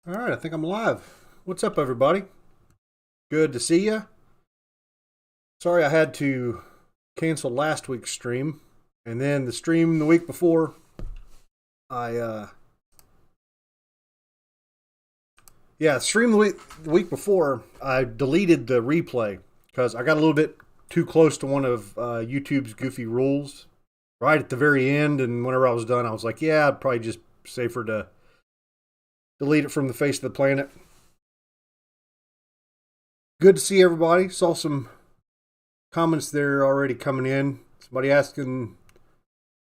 All right, I think I'm live. What's up, everybody? Good to see you. Sorry I had to cancel last week's stream, and then the stream the week before. I stream the week before. I deleted the replay because I got a little bit too close to one of YouTube's goofy rules right at the very end, and whenever I was done, I was like, yeah, I'd probably just safer to delete it from the face of the planet. Good to see everybody. Saw some comments there already coming in. Somebody asking,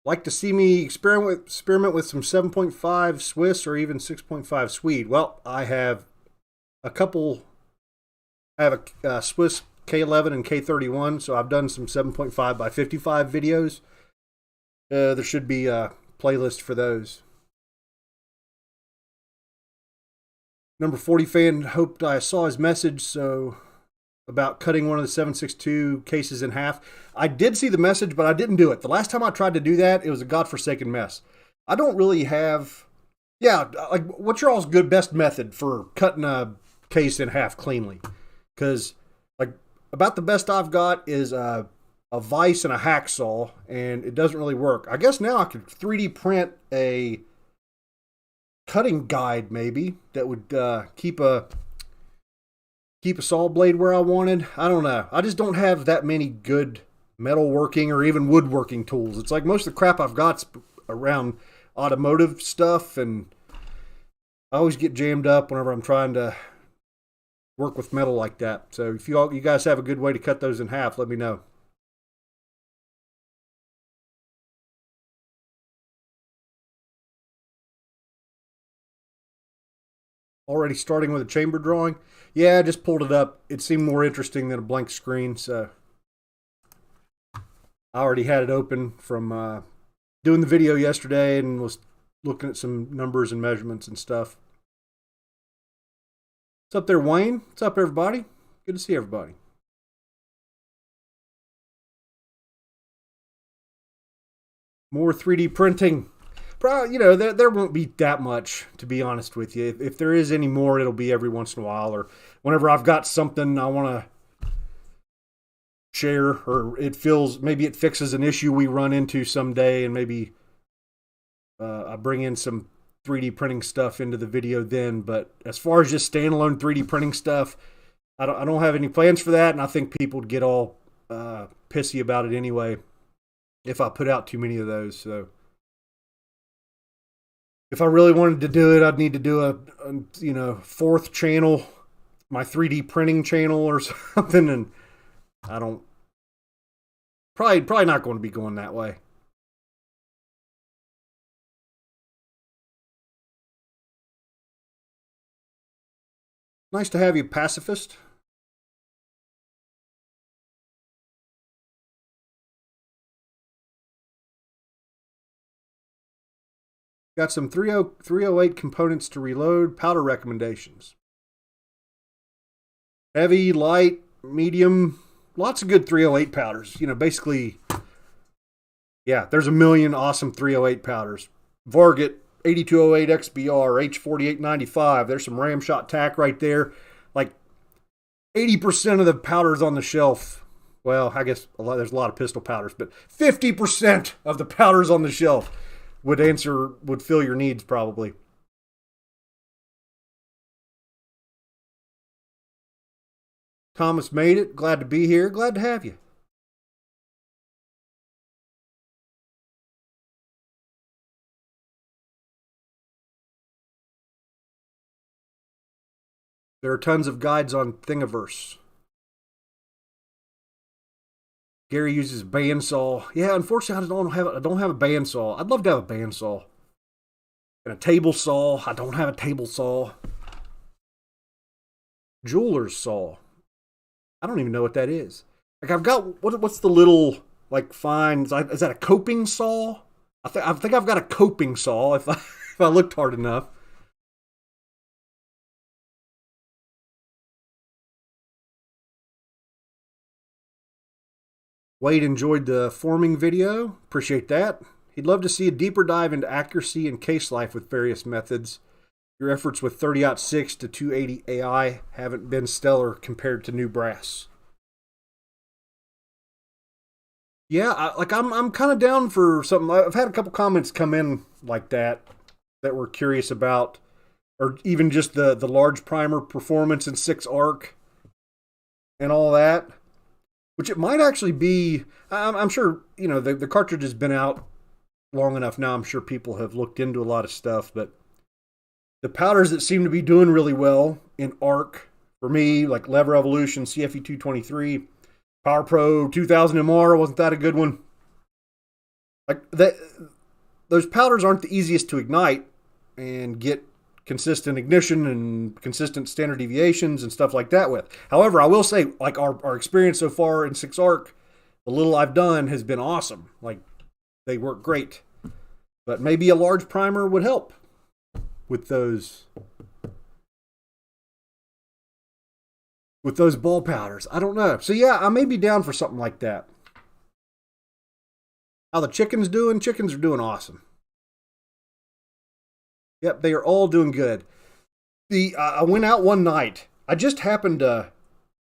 like to see me experiment with some 7.5 Swiss or even 6.5 Swede. Well, I have a couple. I have a Swiss K11 and K31, so I've done some 7.5 by 55 videos. There should be a playlist for those. Number 40 fan hoped I saw his message, so about cutting one of the 7.62 cases in half. I did see the message, but I didn't do it. The last time I tried to do that, it was a godforsaken mess. I don't really have... Yeah, like, what's your all's best method for cutting a case in half cleanly? Because, like, about the best I've got is a vise and a hacksaw, and it doesn't really work. I guess now I could 3D print a cutting guide, maybe, that would keep a saw blade where I wanted. I don't know. I just don't have that many good metalworking or even woodworking tools. It's like most of the crap I've got's around automotive stuff, and I always get jammed up whenever I'm trying to work with metal like that. So if you guys have a good way to cut those in half, let me know. Already starting with a chamber drawing. Yeah, I just pulled it up. It seemed more interesting than a blank screen, so I already had it open from doing the video yesterday and was looking at some numbers and measurements and stuff. What's up there, Wayne? What's up, everybody? Good to see everybody. More 3D printing. Probably, there won't be that much, to be honest with you. If there is any more, it'll be every once in a while, or whenever I've got something I want to share, or maybe it fixes an issue we run into someday, and maybe I bring in some 3D printing stuff into the video then. But as far as just standalone 3D printing stuff, I don't have any plans for that, and I think people would get all pissy about it anyway if I put out too many of those. So if I really wanted to do it, I'd need to do a fourth channel, my 3D printing channel or something, and I don't probably not going to be going that way. Nice to have you, pacifist. Got some 308 components to reload. Powder recommendations. Heavy, light, medium. Lots of good 308 powders. Basically, yeah, there's a million awesome 308 powders. Varget 8208 XBR, H4895. There's some ramshot tack right there. Like 80% of the powders on the shelf. Well, I guess there's a lot of pistol powders, but 50% of the powders on the shelf would fill your needs probably. Thomas made it. Glad to be here. Glad to have you. There are tons of guides on Thingiverse. Gary uses bandsaw. Yeah, unfortunately, I don't have a bandsaw. I'd love to have a bandsaw. And a table saw. I don't have a table saw. Jeweler's saw. I don't even know what that is. Like, I've got what's the little like fine? Is that a coping saw? I think I've got a coping saw if I looked hard enough. Wade enjoyed the forming video. Appreciate that. He'd love to see a deeper dive into accuracy and case life with various methods. Your efforts with 30-06 to 280 AI haven't been stellar compared to new brass. Yeah, I'm kind of down for something. I've had a couple comments come in like that were curious about, or even just the large primer performance in 6 arc and all that, which it might actually be. I'm sure the cartridge has been out long enough now. I'm sure people have looked into a lot of stuff, but the powders that seem to be doing really well in arc for me, like Lever Evolution, CFE 223, Power Pro 2000 MR, wasn't that a good one? Like that, those powders aren't the easiest to ignite and get consistent ignition and consistent standard deviations and stuff like that with. However, I will say, like our experience so far in 6 arc, the little I've done has been awesome. Like they work great, but maybe a large primer would help with those ball powders. I don't know. So yeah, I may be down for something like that. How the chickens doing? Chickens are doing awesome. Yep, they are all doing good. I went out one night. I just happened to,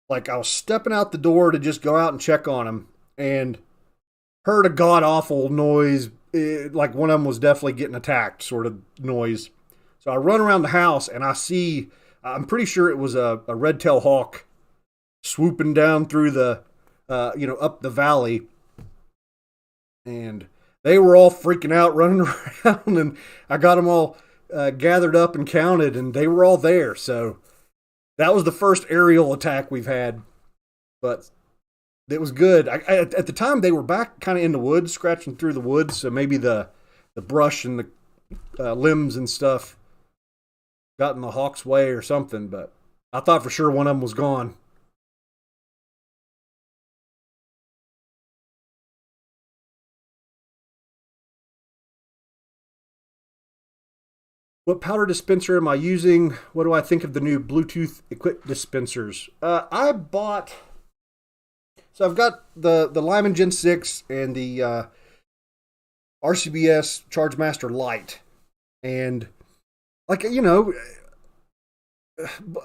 I was stepping out the door to just go out and check on them, and heard a god awful noise. Like one of them was definitely getting attacked, sort of noise. So I run around the house and I see. I'm pretty sure it was a red-tailed hawk swooping down through the, up the valley. And they were all freaking out, running around, and I got them all gathered up and counted, and they were all there. So that was the first aerial attack we've had, but it was good. At the time, they were back kind of in the woods, scratching through the woods, so maybe the brush and the limbs and stuff got in the hawk's way or something, but I thought for sure one of them was gone. What powder dispenser am I using? What do I think of the new Bluetooth equipped dispensers? I bought. So I've got the Lyman Gen 6 and the RCBS Chargemaster Lite. And,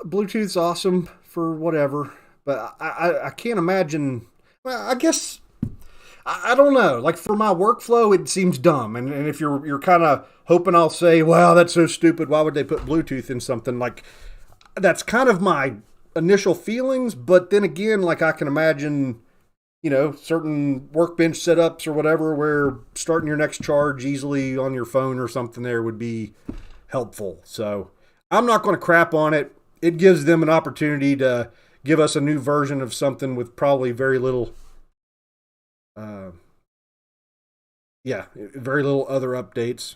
Bluetooth's awesome for whatever. But I can't imagine. Well, I guess. I don't know. Like for my workflow, it seems dumb. And if you're kind of hoping I'll say, wow, that's so stupid. Why would they put Bluetooth in something? Like that's kind of my initial feelings. But then again, like I can imagine, certain workbench setups or whatever where starting your next charge easily on your phone or something there would be helpful. So I'm not going to crap on it. It gives them an opportunity to give us a new version of something with probably very little very little other updates.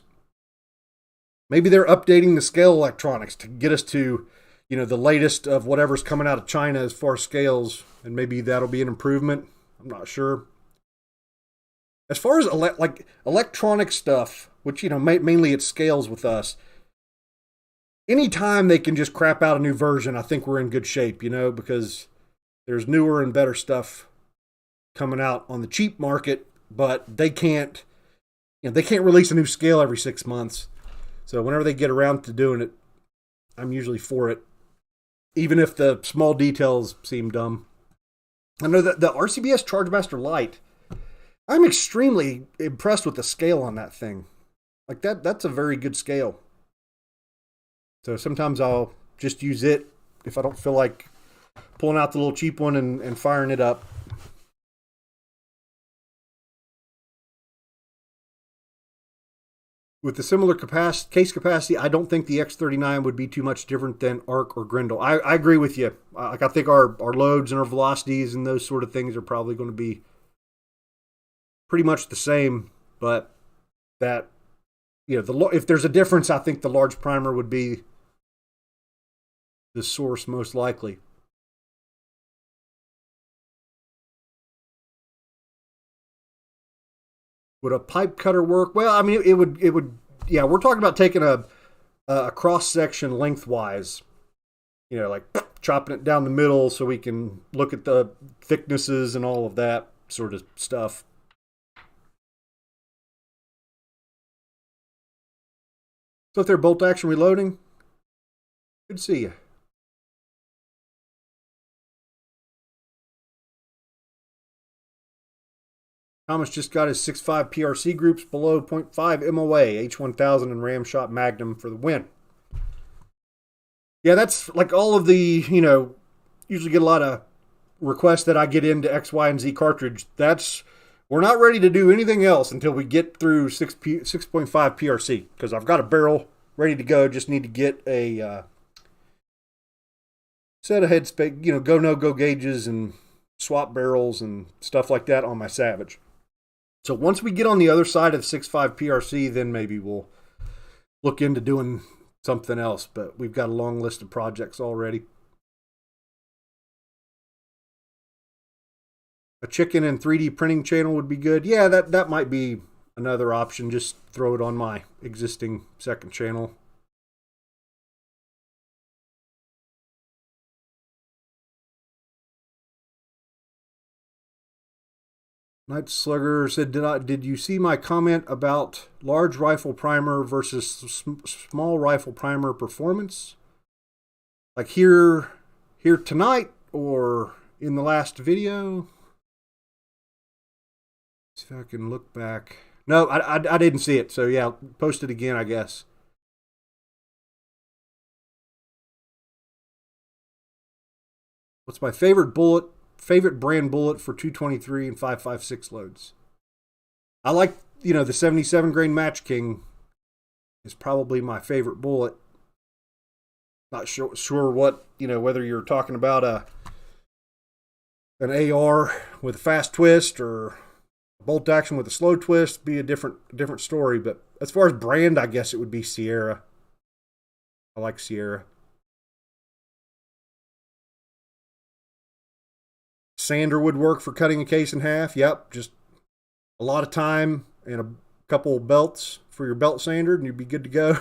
Maybe they're updating the scale electronics to get us to, the latest of whatever's coming out of China as far as scales, and maybe that'll be an improvement. I'm not sure. As far as electronic stuff, which, mainly it scales with us, anytime they can just crap out a new version, I think we're in good shape, because there's newer and better stuff coming out on the cheap market, but they can't release a new scale every 6 months. So whenever they get around to doing it, I'm usually for it, even if the small details seem dumb. I know that the RCBS Chargemaster Lite, I'm extremely impressed with the scale on that thing. Like that's a very good scale. So sometimes I'll just use it if I don't feel like pulling out the little cheap one and firing it up. With the similar case capacity, I don't think the X39 would be too much different than Arc or Grendel. I agree with you. I think our loads and our velocities and those sort of things are probably going to be pretty much the same. But that, if there's a difference, I think the large primer would be the source most likely. Would a pipe cutter work? Well, I mean, it would. Yeah, we're talking about taking a cross section lengthwise. Like chopping it down the middle so we can look at the thicknesses and all of that sort of stuff. So if they're bolt action reloading, Good to see you. Thomas just got his 6.5 PRC groups below 0.5 MOA, H1000 and Ramshot Magnum for the win. Yeah, that's like all of the, usually get a lot of requests that I get into X, Y, and Z cartridge. We're not ready to do anything else until we get through 6.5 PRC, because I've got a barrel ready to go. Just need to get a set of headspace, go no-go gauges and swap barrels and stuff like that on my Savage. So once we get on the other side of 6.5 PRC, then maybe we'll look into doing something else. But we've got a long list of projects already. A chicken and 3D printing channel would be good. Yeah, that might be another option. Just throw it on my existing second channel. Night Slugger said, did you see my comment about large rifle primer versus small rifle primer performance? Like here tonight or in the last video? See if I can look back. No, I didn't see it. So yeah, post it again, I guess. What's my favorite brand bullet for 223 and 5.56 loads? I like, the 77 grain Match King is probably my favorite bullet. Not sure what, whether you're talking about an AR with a fast twist or bolt action with a slow twist, be a different story. But as far as brand, I guess it would be Sierra. I like Sierra. Sander would work for cutting a case in half. Yep, just a lot of time and a couple of belts for your belt sander, and you'd be good to go.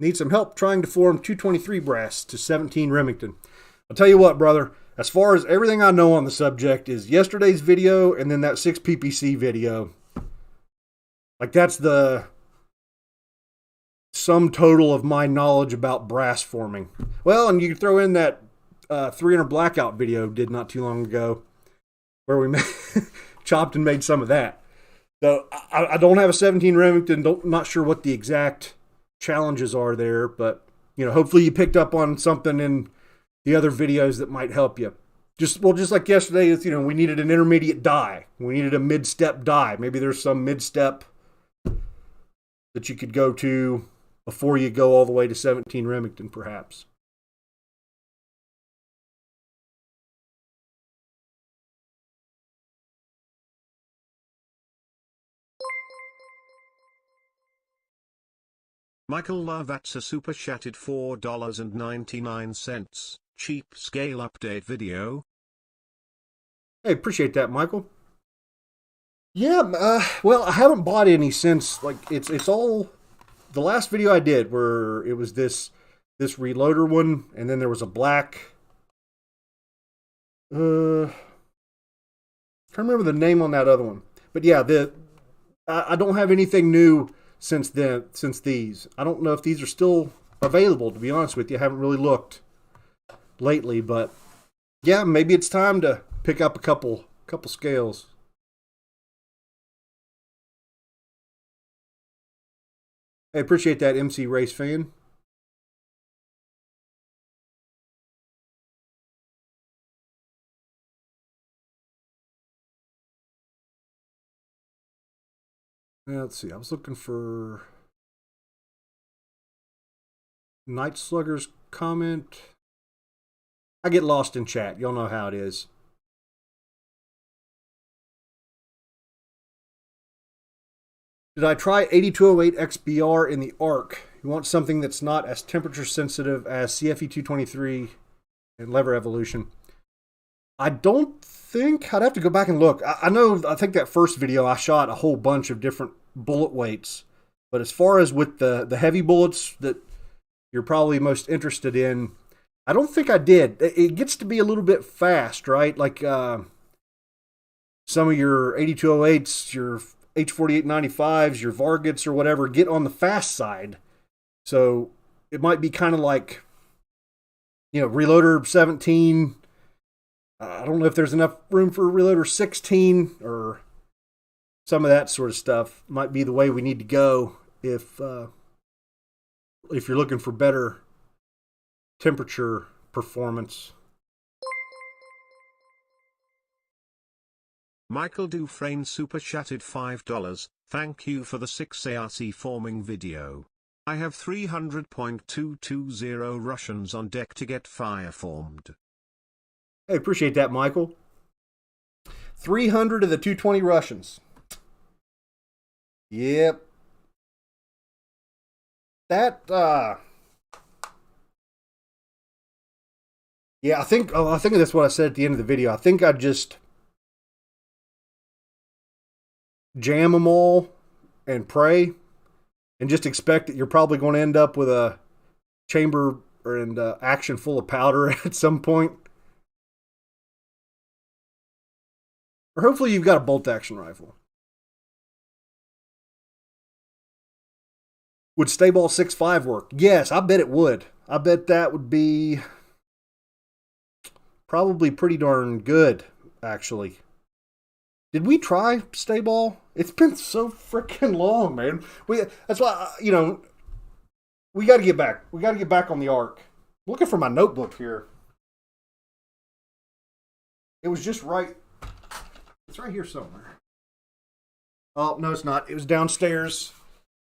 Need some help trying to form 223 brass to 17 Remington. I'll tell you what, brother, as far as everything I know on the subject is yesterday's video and then that 6 PPC video. Like that's the sum total of my knowledge about brass forming. Well, and you can throw in that 300 Blackout video did not too long ago where we chopped and made some of that. So I don't have a 17 Remington, not sure what the exact challenges are there, but hopefully you picked up on something in the other videos that might help you. Just like yesterday, we needed an intermediate die. We needed a mid-step die. Maybe there's some mid-step that you could go to before you go all the way to 17 Remington, perhaps. Michael Lavatsa super chatted $4.99. Cheap scale update video. Hey, appreciate that, Michael. Yeah, well, I haven't bought any since, like, it's all, the last video I did where it was this reloader one, and then there was a black, can't remember the name on that other one. But yeah, I don't have anything new since these. I don't know if these are still available, to be honest with you. I haven't really looked lately, but yeah, maybe it's time to pick up a couple scales. I appreciate that, MC Race fan. Now, let's see. I was looking for Night Slugger's comment. I get lost in chat. Y'all know how it is. Did I try 8208 XBR in the ARC? You want something that's not as temperature sensitive as CFE 223 and Lever Evolution. I don't think, I'd have to go back and look. I think that first video I shot a whole bunch of different bullet weights. But as far as with the heavy bullets that you're probably most interested in, I don't think I did. It gets to be a little bit fast, right? Like some of your 8208s, your H4895s, your Vargets or whatever get on the fast side. So it might be kind of like, Reloader 17. I don't know if there's enough room for Reloader 16 or some of that sort of stuff. Might be the way we need to go if you're looking for better temperature performance. Michael Dufresne super chatted $5. Thank you for the 6 ARC forming video. I have 300.220 Russians on deck to get fire formed. Hey, appreciate that, Michael. 300 of the 220 Russians. Yep. That, yeah, I think that's what I said at the end of the video. I think I'd just jam them all and pray and just expect that you're probably going to end up with a chamber and action full of powder at some point. Or hopefully you've got a bolt action rifle. Would Stayball 6.5 work? Yes, I bet it would. I bet that would be probably pretty darn good, actually. Did we try Stayball? It's been so freaking long, man. That's why, we got to get back. We got to get back on the arc. I'm looking for my notebook here. It was just right. It's right here somewhere. Oh, no, it's not. It was downstairs.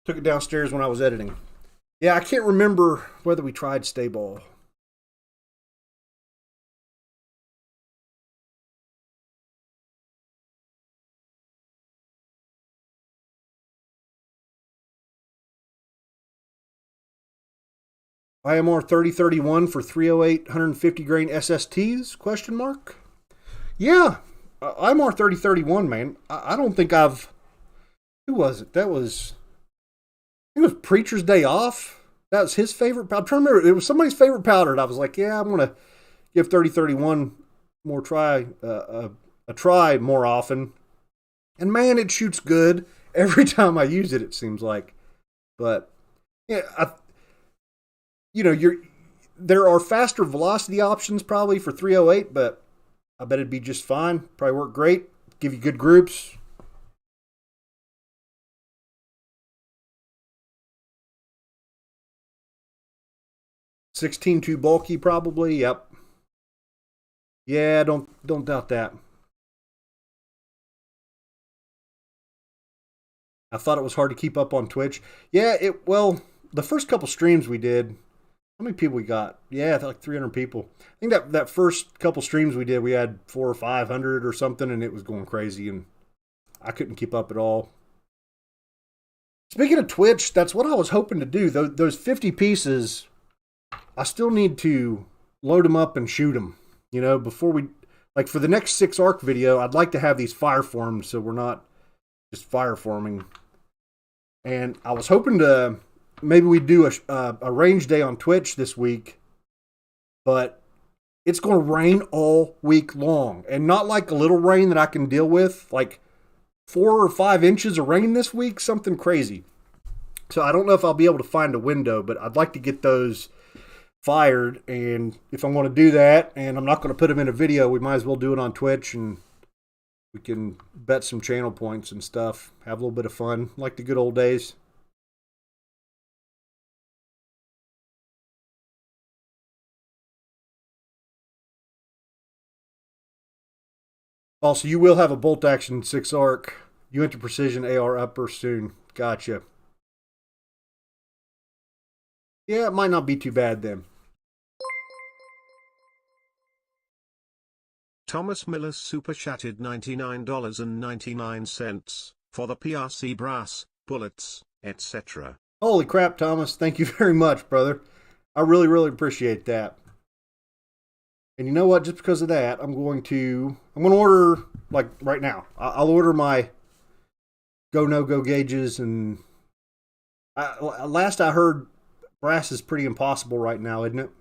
Took it downstairs when I was editing. Yeah, I can't remember whether we tried Stayball. IMR 3031 for 308 150 grain SSTs? Question mark. Yeah, IMR 3031, man. I don't think I've. Who was it? It was Preacher's Day Off. That was his favorite. I'm trying to remember. It was somebody's favorite powder, and I was like, yeah, I'm gonna give 3031 more try a try more often. And man, it shoots good every time I use it. It seems like, but yeah, there are faster velocity options probably for 308, but I bet it'd be just fine. Probably work great. Give you good groups. $16 too bulky, probably. Yep. Yeah, don't doubt that. I thought it was hard to keep up on Twitch. Yeah, the first couple streams we did. How many people we got? Yeah, like 300 people. I think that first couple streams we did, we had 400 or 500 or something, and it was going crazy, and I couldn't keep up at all. Speaking of Twitch, that's what I was hoping to do. Those 50 pieces, I still need to load them up and shoot them. Before we, like for the next 6 ARC video, I'd like to have these fire formed so we're not just fire forming. And I was hoping to. Maybe we do a range day on Twitch this week, but it's going to rain all week long. And not like a little rain that I can deal with, like 4 or 5 inches of rain this week, something crazy. So I don't know if I'll be able to find a window, but I'd like to get those fired. And if I'm going to do that, and I'm not going to put them in a video, we might as well do it on Twitch, and we can bet some channel points and stuff, have a little bit of fun, like the good old days. Also, you will have a bolt action 6 ARC. You enter precision AR upper soon. Gotcha. Yeah, it might not be too bad then. Thomas Miller super chatted $99.99 for the PRC brass, bullets, etc. Holy crap, Thomas. Thank you very much, brother. I really, really appreciate that. And you know what? Just because of that, I'm going to order, like right now, I'll order my go, no-go gauges. And last I heard, brass is pretty impossible right now, isn't it?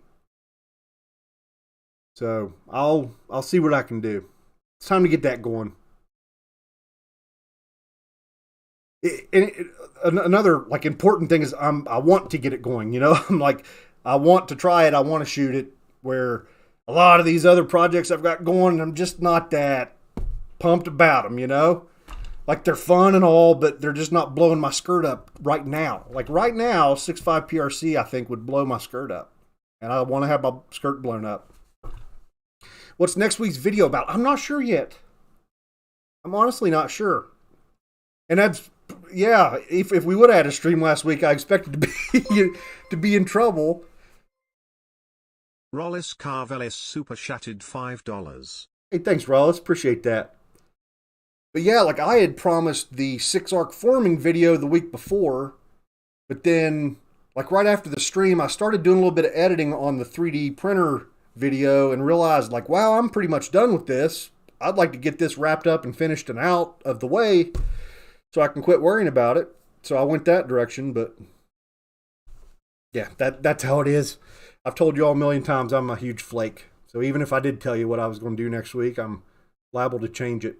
So I'll see what I can do. It's time to get that going. Another like important thing is I want to get it going. You know, I'm like I want to try it. I want to shoot it. Where a lot of these other projects I've got going, I'm just not that pumped about them. You know, like they're fun and all, but they're just not blowing my skirt up right now. Like right now, 6.5 PRC I think would blow my skirt up, and I want to have my skirt blown up. What's next week's video about? I'm not sure yet. I'm honestly not sure. And that's, yeah, if we would have had a stream last week, I expected to be to be in trouble. Rollis Carvelis super chatted $5. Hey, thanks, Rollis. Appreciate that. But yeah, like I had promised the 6-arc forming video the week before, but then like right after the stream, I started doing a little bit of editing on the 3D printer video and realized like, wow, I'm pretty much done with this. I'd like to get this wrapped up and finished and out of the way so I can quit worrying about it. So I went that direction, but yeah, that's how it is. I've told you all a million times I'm a huge flake. So even if I did tell you what I was going to do next week, I'm liable to change it.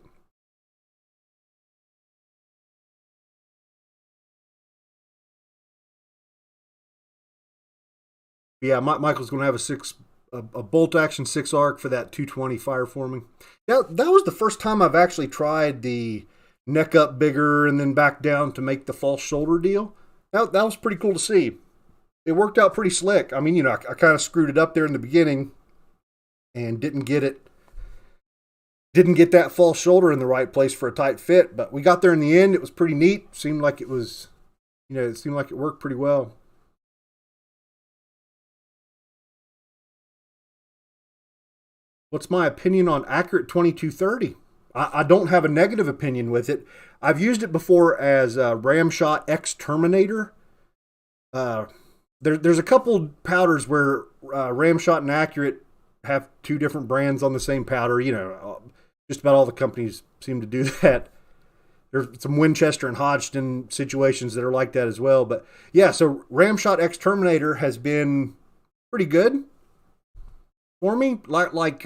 Yeah, Michael's going to have a bolt action 6-arc for that 220 fire forming. That was the first time I've actually tried the neck up bigger and then back down to make the false shoulder deal. That was pretty cool to see. It worked out pretty slick. I mean, you know, I kind of screwed it up there in the beginning and didn't get that false shoulder in the right place for a tight fit, but we got there in the end. It was pretty neat. Seemed like it worked pretty well. What's my opinion on Accurate 2230? I don't have a negative opinion with it. I've used it before as Ramshot X Terminator. There's a couple powders where Ramshot and Accurate have two different brands on the same powder. You know, just about all the companies seem to do that. There's some Winchester and Hodgdon situations that are like that as well. But yeah, so Ramshot X Terminator has been pretty good for me. Like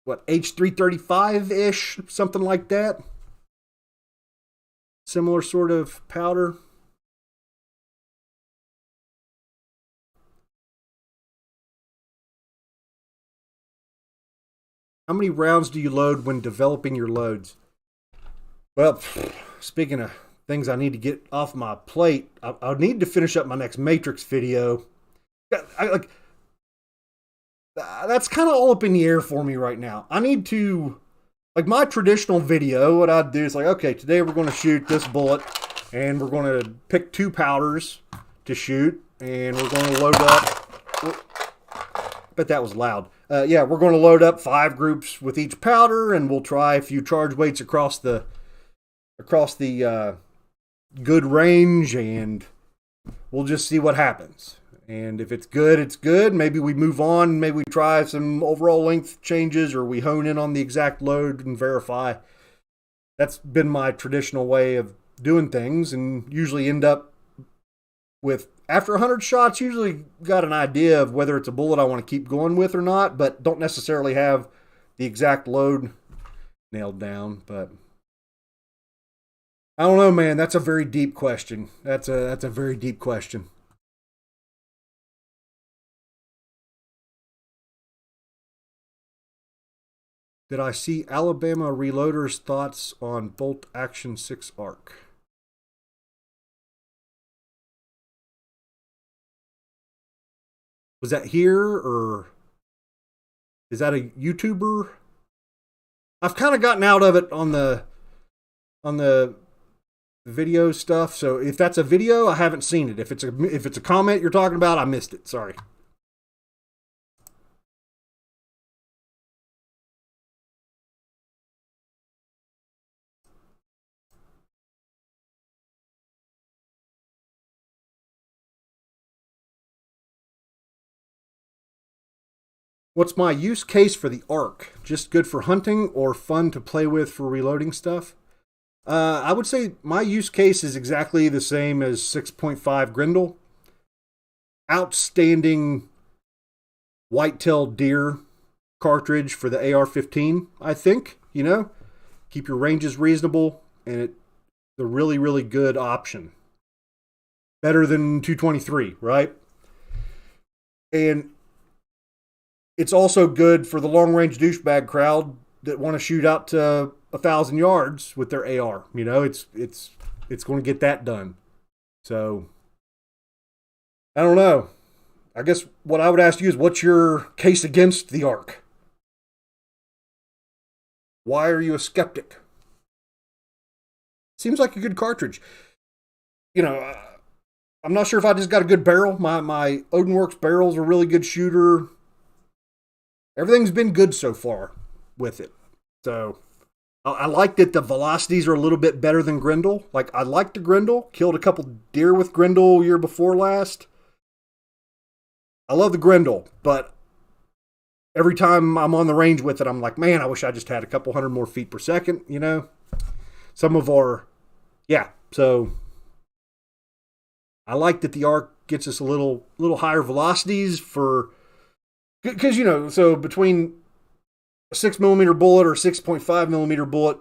what, H335-ish, something like that. Similar sort of powder. How many rounds do you load when developing your loads? Well, speaking of things I need to get off my plate, I need to finish up my next Matrix video. That's kind of all up in the air for me right now. I need to, like my traditional video, what I'd do is like, okay, today we're going to shoot this bullet and we're going to pick 2 powders to shoot and we're going to load up. But that was loud. Yeah, we're going to load up 5 groups with each powder and we'll try a few charge weights across the good range and we'll just see what happens. And if it's good, it's good. Maybe we move on. Maybe we try some overall length changes or we hone in on the exact load and verify. That's been my traditional way of doing things and usually end up with, after 100 shots, usually got an idea of whether it's a bullet I want to keep going with or not, but don't necessarily have the exact load nailed down. But I don't know, man. That's a very deep question. That's a very deep question. Did I see Alabama Reloader's thoughts on bolt action 6-arc? Was that here or is that a YouTuber? I've kind of gotten out of it on the video stuff. So if that's a video, I haven't seen it. If it's a comment you're talking about, I missed it. Sorry. What's my use case for the ARC? Just good for hunting or fun to play with for reloading stuff? I would say my use case is exactly the same as 6.5 Grendel. Outstanding white-tailed deer cartridge for the AR-15, I think. You know, keep your ranges reasonable, and a really, really good option. Better than 223, right? And it's also good for the long-range douchebag crowd that want to shoot out to 1,000 yards with their AR. You know, it's going to get that done. So I don't know. I guess what I would ask you is, what's your case against the ARC? Why are you a skeptic? Seems like a good cartridge. You know, I'm not sure if I just got a good barrel. My Odinworks barrel's a really good shooter. Everything's been good so far with it. So I like that the velocities are a little bit better than Grendel. Like, I like the Grendel. Killed a couple deer with Grendel year before last. I love the Grendel, but every time I'm on the range with it, I'm like, man, I wish I just had a couple hundred more feet per second, you know? Some of our, yeah, so I like that the ARC gets us a little higher velocities for, because, you know, so between a 6mm bullet or 6.5mm bullet,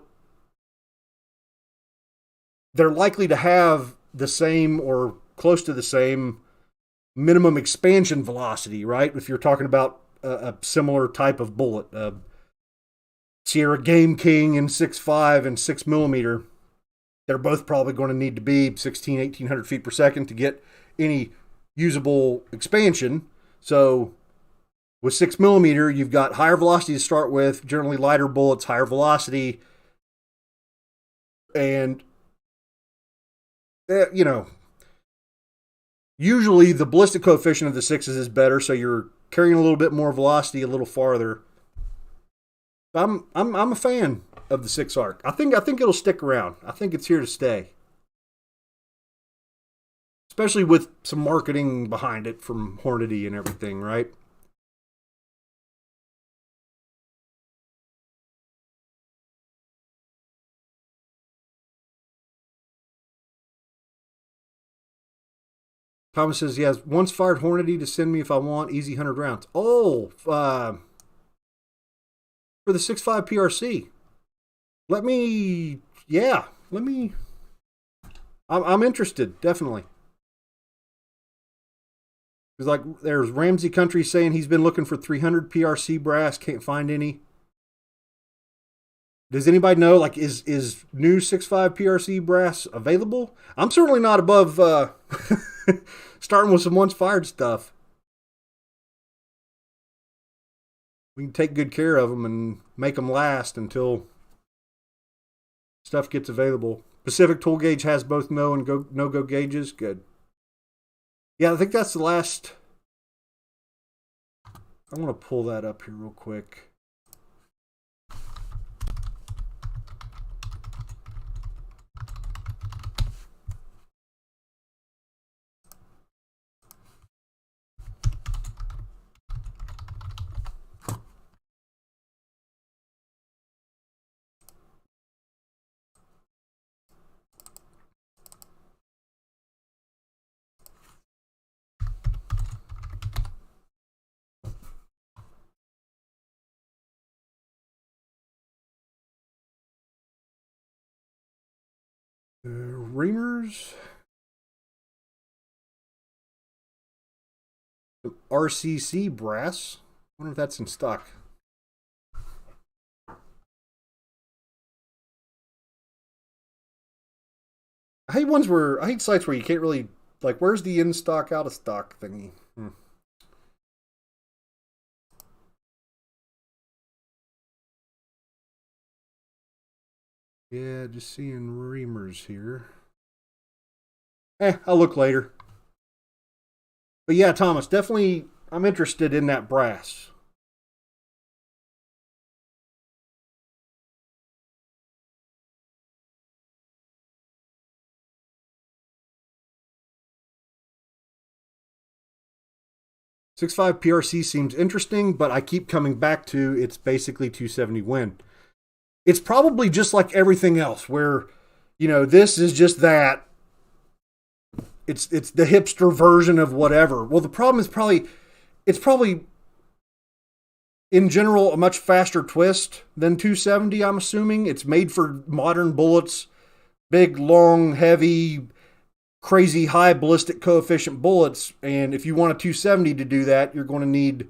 they're likely to have the same or close to the same minimum expansion velocity, right? If you're talking about a similar type of bullet, Sierra Game King in 6.5 and 6mm, they're both probably going to need to be 1,800 feet per second to get any usable expansion. So with 6mm, you've got higher velocity to start with, generally lighter bullets, higher velocity, and you know, usually the ballistic coefficient of the sixes is better, so you're carrying a little bit more velocity a little farther. I'm a fan of the 6 ARC. I think it'll stick around. I think it's here to stay, especially with some marketing behind it from Hornady and everything, right? Thomas says he has once fired Hornady to send me if I want easy 100 rounds. Oh, for the 6.5 PRC. I'm interested, definitely. Because, like, there's Ramsey Country saying he's been looking for 300 PRC brass, can't find any. Does anybody know, like, is new 6.5 PRC brass available? I'm certainly not above starting with some once fired stuff. We can take good care of them and make them last until stuff gets available. Pacific Tool Gauge has both no and no-go gauges. Good. Yeah, I think that's the last. I want to pull that up here real quick. Reamers. RCC brass. I wonder if that's in stock. I hate sites where you can't really, like, where's the in stock, out of stock thingy? Yeah, just seeing reamers here. I'll look later. But yeah, Thomas, definitely, I'm interested in that brass. .65 PRC seems interesting, but I keep coming back to it's basically 270 Win. It's probably just like everything else, where, you know, this is just that. It's the hipster version of whatever. Well, the problem is it's probably in general a much faster twist than 270. I'm assuming it's made for modern bullets big, long, heavy, crazy high ballistic coefficient bullets. And if you want a 270 to do that, you're going to need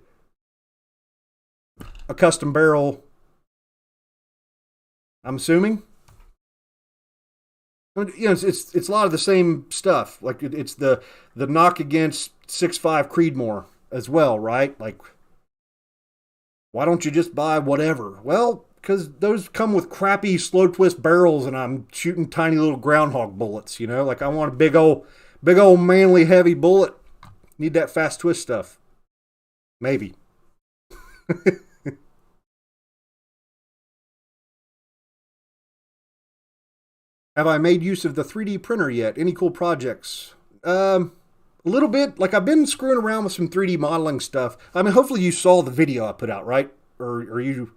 a custom barrel, I'm assuming. You know, it's a lot of the same stuff. Like it's the knock against 6.5 Creedmoor as well, right? Like, why don't you just buy whatever? Well, because those come with crappy slow twist barrels, and I'm shooting tiny little groundhog bullets. You know, like I want a big old manly heavy bullet. Need that fast twist stuff. Maybe. Have I made use of the 3D printer yet? Any cool projects? A little bit. Like I've been screwing around with some 3D modeling stuff. I mean, hopefully you saw the video I put out, right? Or you?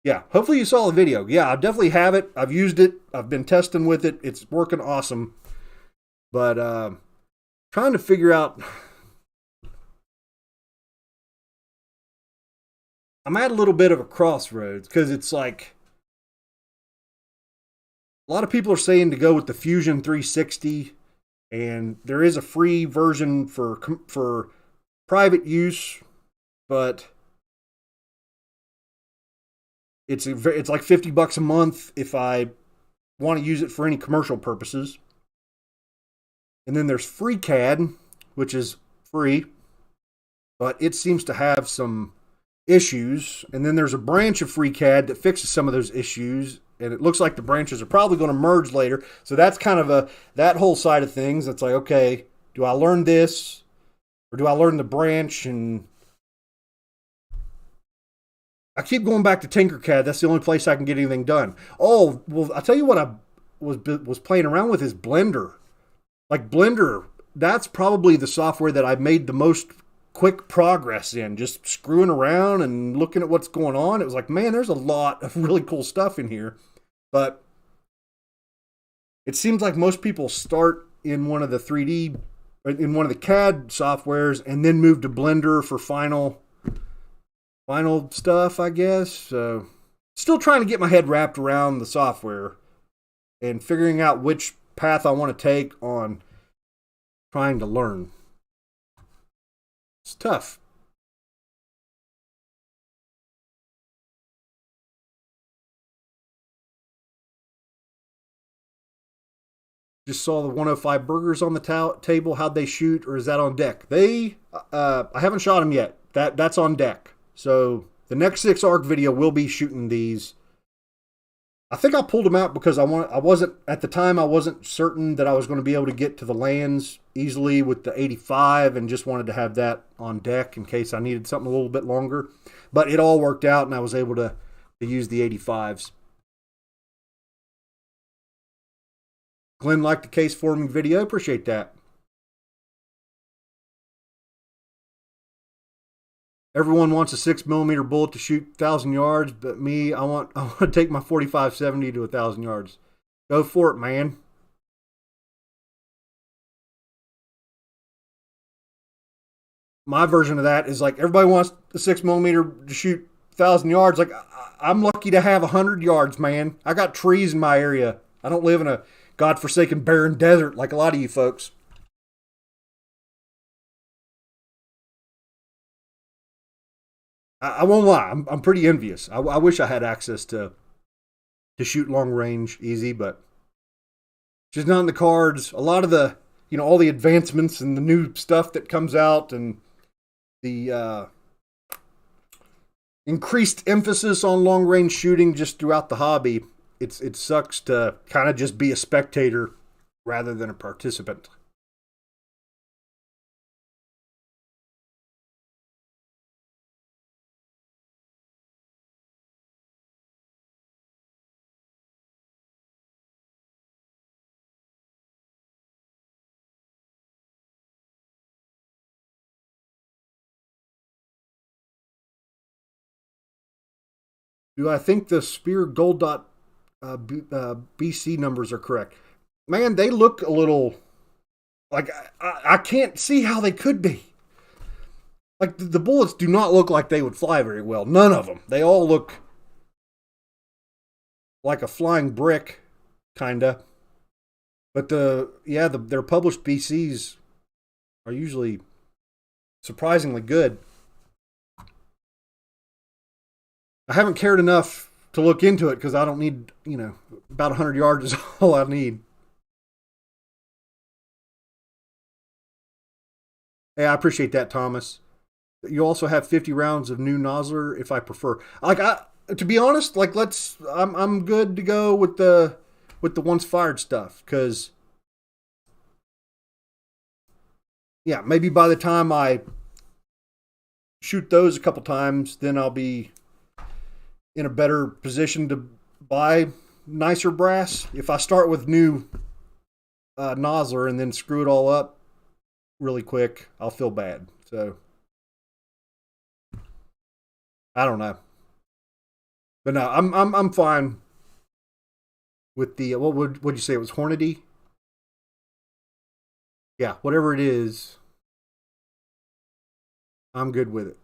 Yeah, hopefully you saw the video. Yeah, I definitely have it. I've used it. I've been testing with it. It's working awesome. But trying to figure out. I'm at a little bit of a crossroads because it's like a lot of people are saying to go with the Fusion 360, and there is a free version for private use, but it's like $50 a month if I want to use it for any commercial purposes. And then there's FreeCAD, which is free, but it seems to have some issues. And then there's a branch of FreeCAD that fixes some of those issues, and it looks like the branches are probably going to merge later. So that's kind of that whole side of things. It's like, okay, do I learn this or do I learn the branch? And I keep going back to Tinkercad. That's the only place I can get anything done. Oh, well, I'll tell you what I was playing around with is Blender. Like Blender, that's probably the software that I've made the most quick progress in, just screwing around and looking at what's going on. It was like, man, there's a lot of really cool stuff in here. But it seems like most people start in one of the 3D, in one of the CAD softwares, and then move to Blender for final stuff, I guess. So still trying to get my head wrapped around the software and figuring out which path I want to take on trying to learn. It's tough. Just saw the 105 burgers on the table. How'd they shoot, or is that on deck? I haven't shot them yet. That's on deck. So the next 6 ARC video will be shooting these. I think I pulled them out because I wasn't certain that I was going to be able to get to the lands easily with the 85, and just wanted to have that on deck in case I needed something a little bit longer. But it all worked out, and I was able to use the 85s. Glenn liked the case forming video. Appreciate that. Everyone wants a 6mm bullet to shoot 1,000 yards, but me, I want to take my 45-70 to 1,000 yards. Go for it, man. My version of that is like everybody wants a 6mm to shoot 1,000 yards. Like I'm lucky to have 100 yards, man. I got trees in my area. I don't live in a godforsaken barren desert like a lot of you folks. I won't lie. I'm pretty envious. I wish I had access to shoot long range easy, but just not in the cards. A lot of the, all the advancements and the new stuff that comes out, and the increased emphasis on long range shooting just throughout the hobby. It sucks to kind of just be a spectator rather than a participant. Do I think the Spear Gold Dot BC numbers are correct? Man, they look a little like I can't see how they could be. Like the bullets do not look like they would fly very well. None of them. They all look like a flying brick, kinda. But their published BCs are usually surprisingly good. I haven't cared enough to look into it because I don't need, about 100 yards is all I need. Hey, I appreciate that, Thomas. You also have 50 rounds of new nozzler if I prefer. To be honest, I'm good to go with the once fired stuff because yeah, maybe by the time I shoot those a couple times, then I'll be in a better position to buy nicer brass. If I start with new nozzler and then screw it all up really quick, I'll feel bad. So I don't know, but no, I'm fine with the what would you say it was Hornady? Yeah, whatever it is, I'm good with it.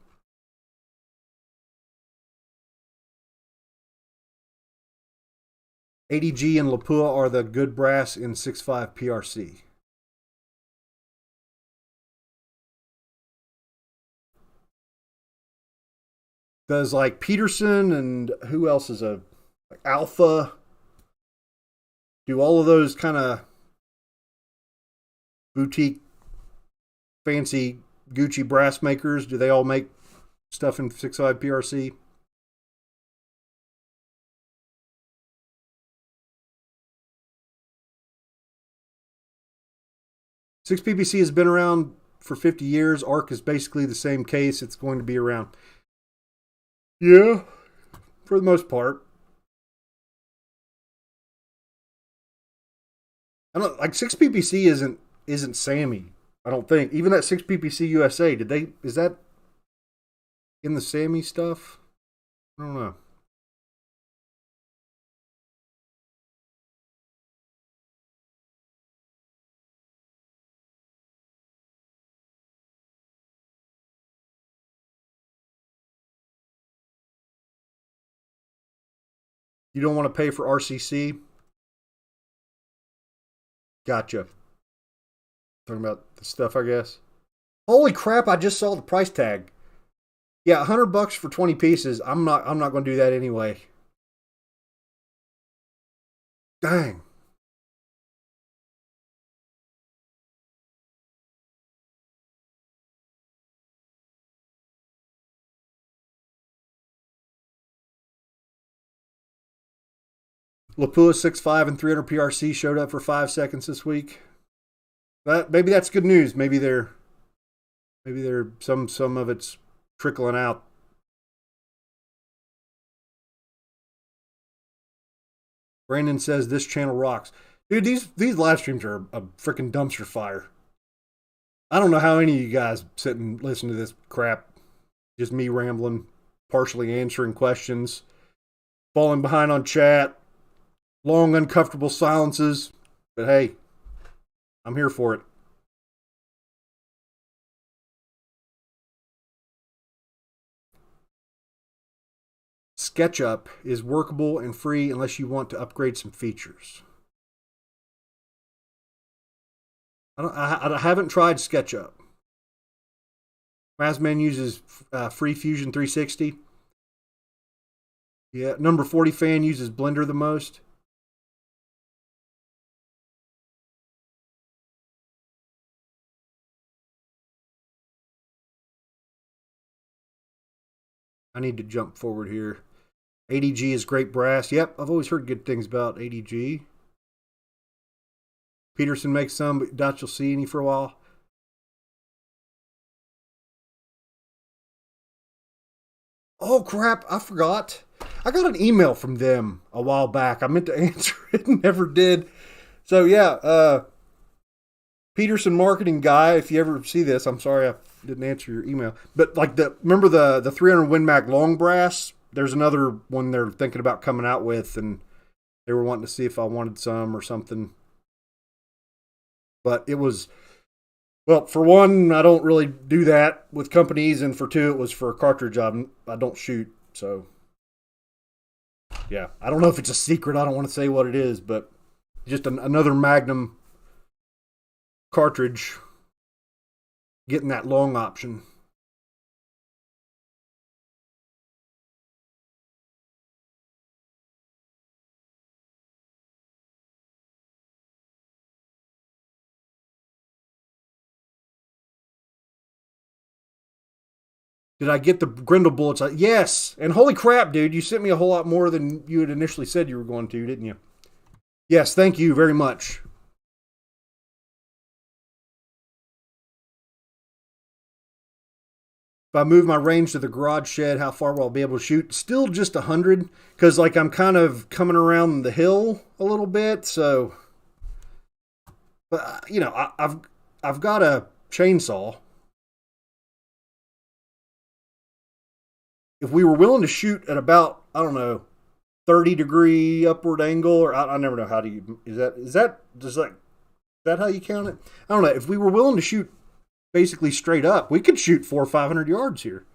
ADG and Lapua are the good brass in 6.5 PRC. Does like Peterson and who else is a like Alpha do all of those kind of boutique fancy Gucci brass makers? Do they all make stuff in 6.5 PRC? Six PPC has been around for 50 years. ARC is basically the same case. It's going to be around. Yeah, for the most part. I don't like 6 PPC isn't Sammy. I don't think even that 6 PPC USA is that in the Sammy stuff? I don't know. You don't want to pay for RCC? Gotcha. Talking about the stuff, I guess. Holy crap! I just saw the price tag. Yeah, $100 for 20 pieces. I'm not going to do that anyway. Dang. Lapua 6.5 and 300 PRC showed up for 5 seconds this week. Maybe that's good news. Maybe some of it's trickling out. Brandon says this channel rocks. Dude, these live streams are a freaking dumpster fire. I don't know how any of you guys sit and listen to this crap. Just me rambling, partially answering questions, falling behind on chat, long uncomfortable silences. But hey, I'm here for it. SketchUp is workable and free unless you want to upgrade some features. I haven't tried SketchUp. Razman uses Free Fusion 360. Yeah, number 40 fan uses Blender the most. I need to jump forward here. ADG is great brass. Yep, I've always heard good things about ADG. Peterson makes some, but doubt you'll see any for a while. Oh crap, I forgot. I got an email from them a while back. I meant to answer it and never did. So yeah, Peterson marketing guy, if you ever see this, I'm sorry I didn't answer your email. But like remember the 300 WinMag long brass? There's another one they're thinking about coming out with, and they were wanting to see if I wanted some or something. But it was, well, for one, I don't really do that with companies, and for two, it was for a cartridge I don't shoot. So yeah, I don't know if it's a secret. I don't want to say what it is, but Just another Magnum cartridge, getting that long option. Did I get the Grendel bullets? Yes. And holy crap, dude, you sent me a whole lot more than you had initially said you were going to, didn't you? Yes, thank you very much. If I move my range to the garage shed, how far will I be able to shoot? Still just 100, because like I'm kind of coming around the hill a little bit. So, but you know, I've got a chainsaw. If we were willing to shoot at about, I don't know, 30-degree upward angle, or I never know how to is that how you count it? I don't know. If we were willing to shoot basically straight up, we could shoot 400 or 500 yards here.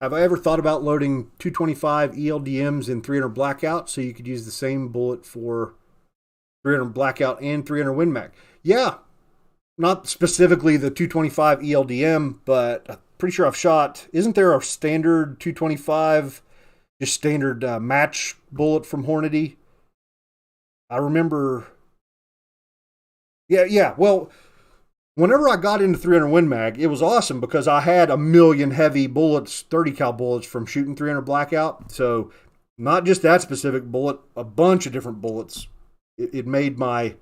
Have I ever thought about loading 225 ELDMs in 300 Blackout so you could use the same bullet for 300 Blackout and 300 Win Mag? Yeah, not specifically the 225 ELDM, but I'm pretty sure I've shot. Isn't there a standard 225, just standard match bullet from Hornady? I remember. Yeah. Well, whenever I got into 300 Win Mag, it was awesome because I had a million heavy bullets, 30 cal bullets from shooting 300 Blackout. So not just that specific bullet, a bunch of different bullets. It made my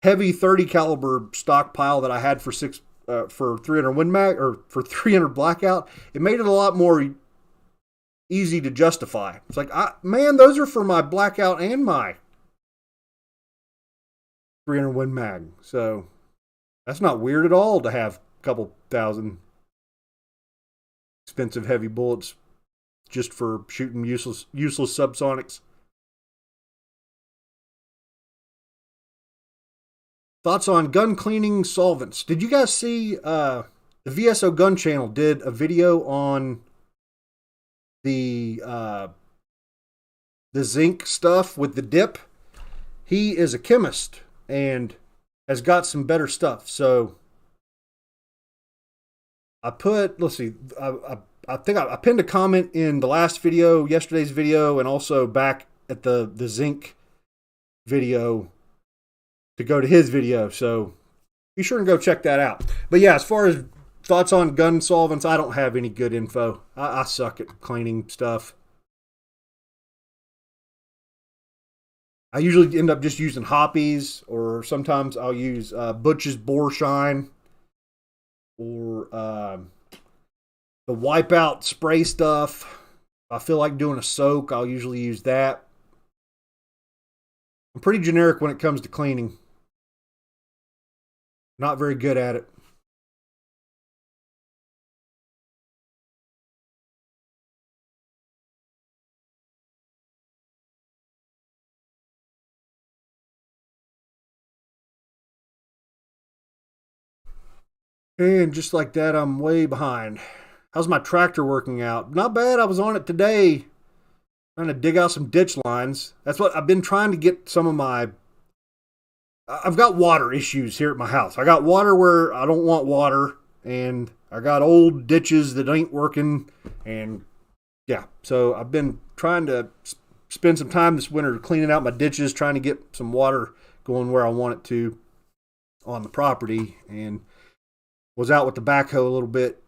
heavy 30 caliber stockpile that I had for 300 Win Mag or for 300 Blackout. It made it a lot more easy to justify. It's like, man, those are for my Blackout and my 300 Win Mag. So that's not weird at all to have a couple thousand expensive heavy bullets just for shooting useless subsonics. Thoughts on gun cleaning solvents? Did you guys see the VSO Gun Channel did a video on the zinc stuff with the dip? He is a chemist and has got some better stuff. So I put, let's see, I think I pinned a comment in the last video, yesterday's video, and also back at the zinc video to go to his video. So be sure and go check that out. But yeah, as far as thoughts on gun solvents, I don't have any good info. I suck at cleaning stuff. I usually end up just using Hoppies, or sometimes I'll use Butch's Bore Shine, or the Wipeout spray stuff. If I feel like doing a soak, I'll usually use that. I'm pretty generic when it comes to cleaning. Not very good at it. And just like that, I'm way behind. How's my tractor working out? Not bad. I was on it today trying to dig out some ditch lines. That's what I've been trying to get some of my. I've got water issues here at my house. I got water where I don't want water, and I got old ditches that ain't working. And yeah, so I've been trying to spend some time this winter cleaning out my ditches, trying to get some water going where I want it to on the property, and was out with the backhoe a little bit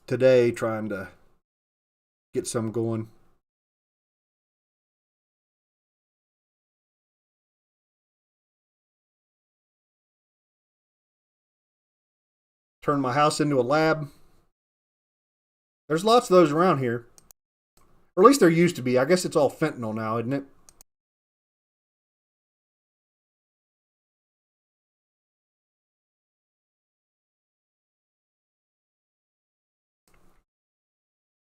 today trying to get some going. Turn my house into a lab. There's lots of those around here. Or at least there used to be. I guess it's all fentanyl now, isn't it?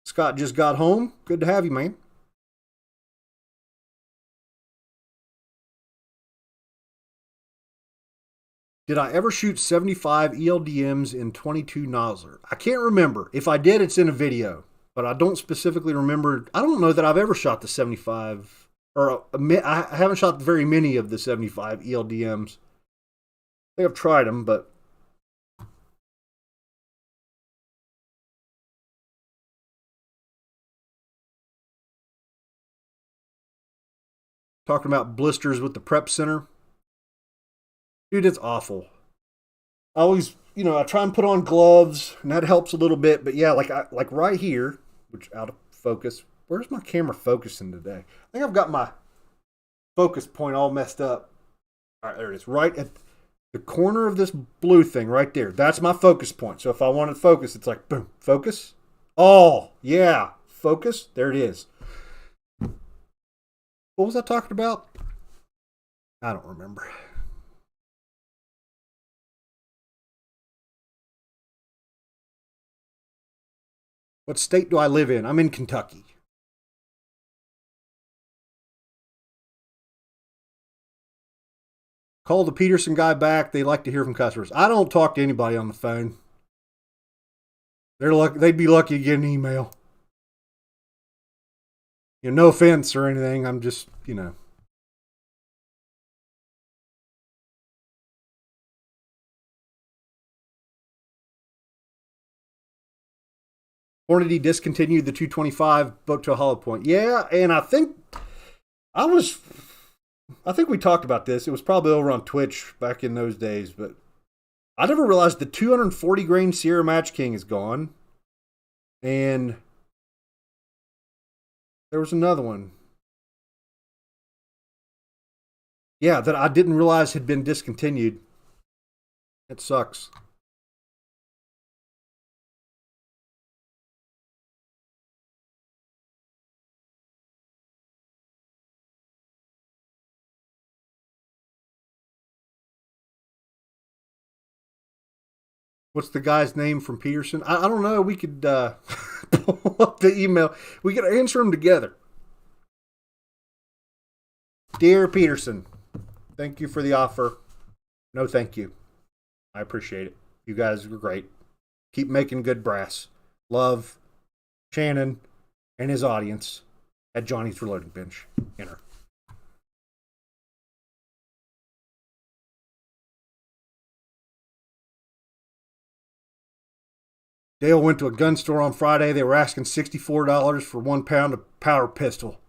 Scott just got home. Good to have you, man. Did I ever shoot 75 ELDMs in 22 Nosler? I can't remember. If I did, it's in a video, but I don't specifically remember. I don't know that I've ever shot the 75, or I haven't shot very many of the 75 ELDMs. I think I've tried them, but talking about blisters with the prep center. Dude, it's awful. I always, I try and put on gloves, and that helps a little bit. But yeah, like right here, which out of focus. Where's my camera focusing today? I think I've got my focus point all messed up. All right, there it is. Right at the corner of this blue thing right there. That's my focus point. So if I want to focus, it's like, boom, focus. Oh, yeah, focus. There it is. What was I talking about? I don't remember. What state do I live in? I'm in Kentucky. Call the Peterson guy back. They like to hear from customers. I don't talk to anybody on the phone. They'd be lucky to get an email. No offense or anything. I'm just, Hornady discontinued the 225 boat to a hollow point. Yeah, and I think we talked about this. It was probably over on Twitch back in those days, but I never realized the 240 grain Sierra Match King is gone. And there was another one. Yeah, that I didn't realize had been discontinued. It sucks. What's the guy's name from Peterson? I don't know. We could pull up the email. We could answer them together. Dear Peterson, thank you for the offer. No, thank you. I appreciate it. You guys were great. Keep making good brass. Love Shannon and his audience at Johnny's Reloading Bench. Enter. Dale went to a gun store on Friday. They were asking $64 for 1 pound of powder pistol.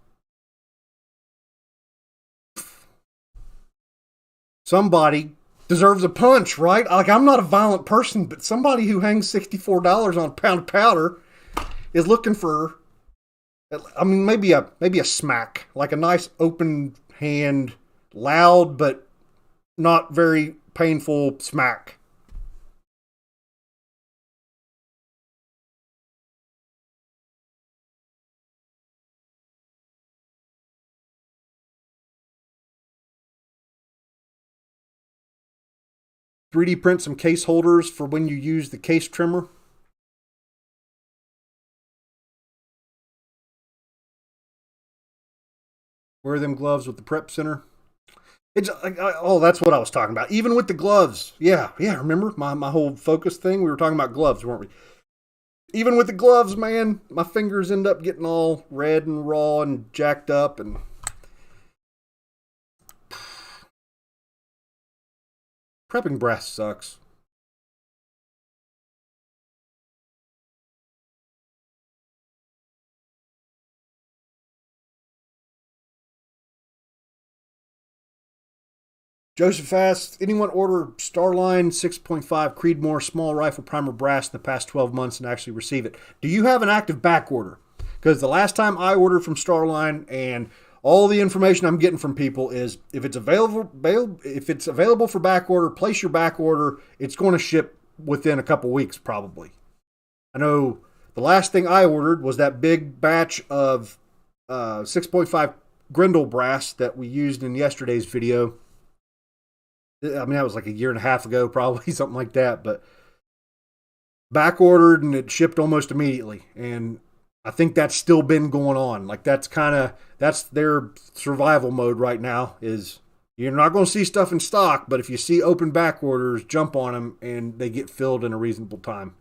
Somebody deserves a punch, right? Like, I'm not a violent person, but somebody who hangs $64 on a pound of powder is looking for, maybe a smack, like a nice open hand, loud but not very painful smack. $3D print some case holders for when you use the case trimmer. Wear them gloves with the prep center. It's that's what I was talking about. Even with the gloves. Yeah, remember my whole focus thing? We were talking about gloves, weren't we? Even with the gloves, man, my fingers end up getting all red and raw and jacked up, and prepping brass sucks. Joseph asks, anyone order Starline 6.5 Creedmoor small rifle primer brass in the past 12 months and actually receive it? Do you have an active back order? Because the last time I ordered from Starline, and all the information I'm getting from people is if it's available for back order, place your back order. It's going to ship within a couple weeks probably. I know the last thing I ordered was that big batch of 6.5 Grendel brass that we used in yesterday's video. That was like a year and a half ago, probably, something like that. But back ordered, and it shipped almost immediately. And I think that's still been going on. Like, that's their survival mode right now is, You're not going to see stuff in stock, but if you see open back orders, jump on them and they get filled in a reasonable time.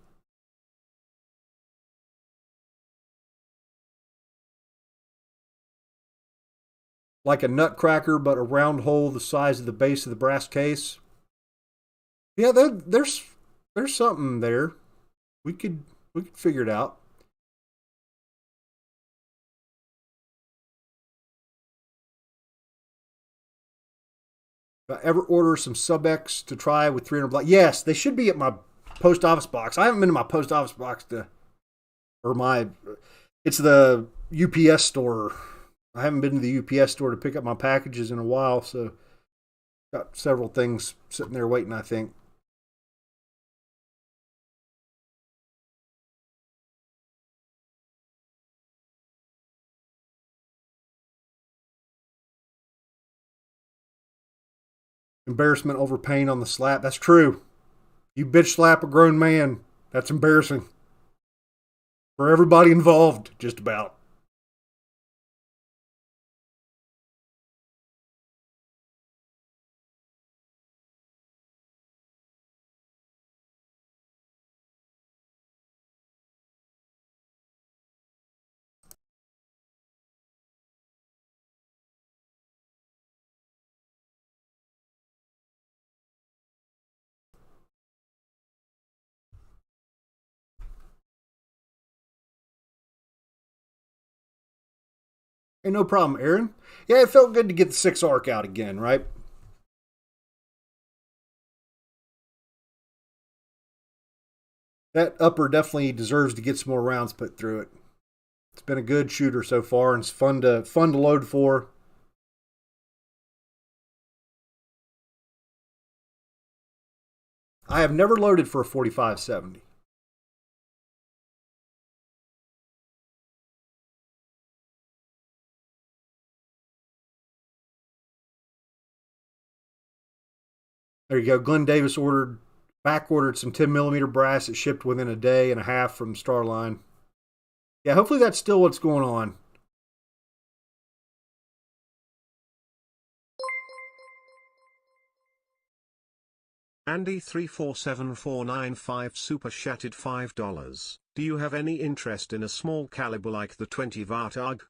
Like a nutcracker, but a round hole the size of the base of the brass case. Yeah, there's something there. We could figure it out. If I ever order some Sub-X to try with 300 black, yes, they should be at my post office box. I haven't been to my post office box it's the UPS store. I haven't been to the UPS store to pick up my packages in a while, so got several things sitting there waiting, I think. Embarrassment over pain on the slap. That's true. You bitch slap a grown man. That's embarrassing. For everybody involved, just about. Hey, no problem, Aaron. Yeah, it felt good to get the 6 arc out again, right? That upper definitely deserves to get some more rounds put through it. It's been a good shooter so far, and it's fun to load for. I have never loaded for a 45-70. There you go. Glenn Davis back ordered some 10mm brass. It shipped within a day and a half from Starline. Yeah, hopefully that's still what's going on. Andy347495 super chatted $5. Do you have any interest in a small caliber like the 20 Vartag?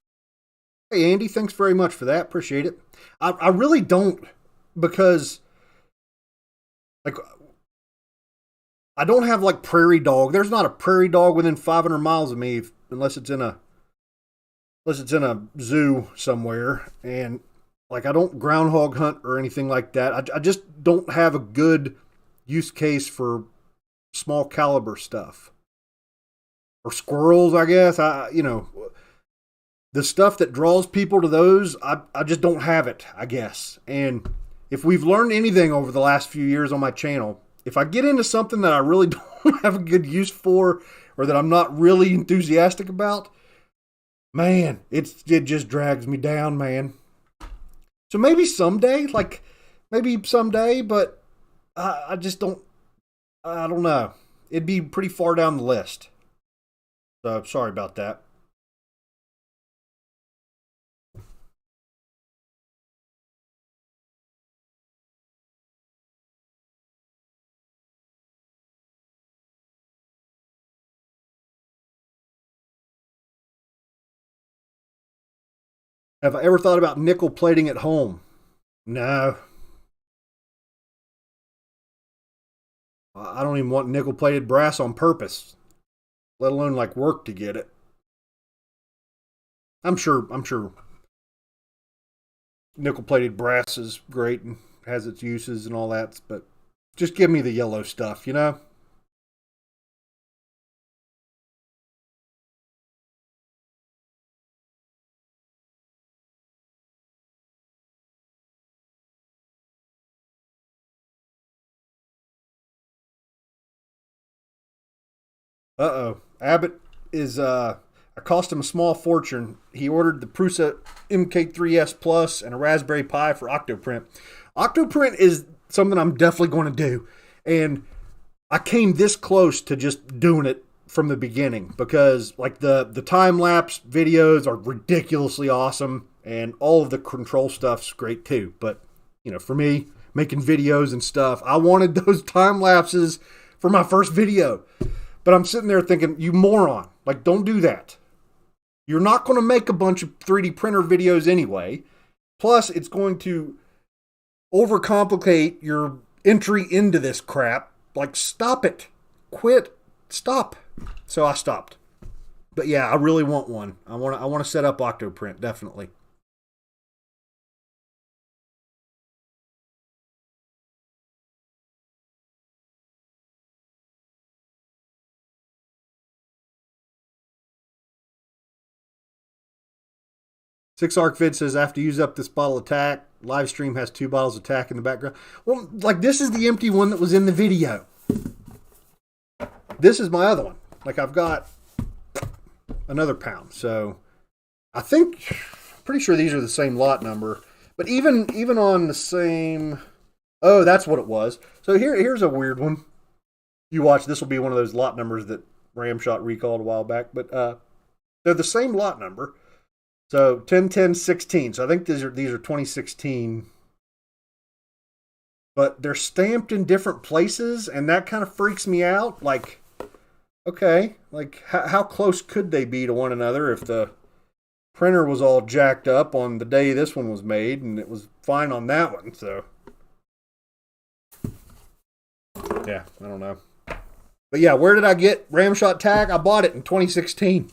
Hey, Andy, thanks very much for that. Appreciate it. I really don't, because like I don't have like prairie dog. There's not a prairie dog within 500 miles of me unless it's in a zoo somewhere. And like I don't groundhog hunt or anything like that. I just don't have a good use case for small caliber stuff. Or squirrels, I guess. The stuff that draws people to those, I just don't have it, I guess. And if we've learned anything over the last few years on my channel, if I get into something that I really don't have a good use for, or that I'm not really enthusiastic about, man, it just drags me down, man. So maybe someday, but I just don't, I don't know. It'd be pretty far down the list. So sorry about that. Have I ever thought about nickel plating at home? No. I don't even want nickel plated brass on purpose, let alone like work to get it. I'm sure nickel plated brass is great and has its uses and all that, but just give me the yellow stuff, you know? Uh-oh. Abbott is I cost him a small fortune. He ordered the Prusa MK3S Plus and a Raspberry Pi for Octoprint. Octoprint is something I'm definitely going to do. And I came this close to just doing it from the beginning because like the time-lapse videos are ridiculously awesome and all of the control stuff's great too. But for me, making videos and stuff. I wanted those time lapses for my first video. But I'm sitting there thinking, you moron, like, don't do that. You're not going to make a bunch of 3D printer videos anyway. Plus, it's going to overcomplicate your entry into this crap. Like, stop it. Quit. Stop. So I stopped. But yeah, I really want one. I want to set up Octoprint, definitely. Six Arc Vid says, I have to use up this bottle of tack. Live stream has 2 bottles of tack in the background. Well, like, this is the empty one that was in the video. This is my other one. Like, I've got another pound. So I think, pretty sure these are the same lot number. But even on the same, oh, that's what it was. So here's a weird one. You watch, this will be one of those lot numbers that Ramshot recalled a while back. But they're the same lot number. So 10, 10, 16. So I think these are 2016. But they're stamped in different places, and that kind of freaks me out. Like, okay, like how close could they be to one another if the printer was all jacked up on the day this one was made and it was fine on that one? So yeah, I don't know. But yeah, where did I get Ramshot tack? I bought it in 2016.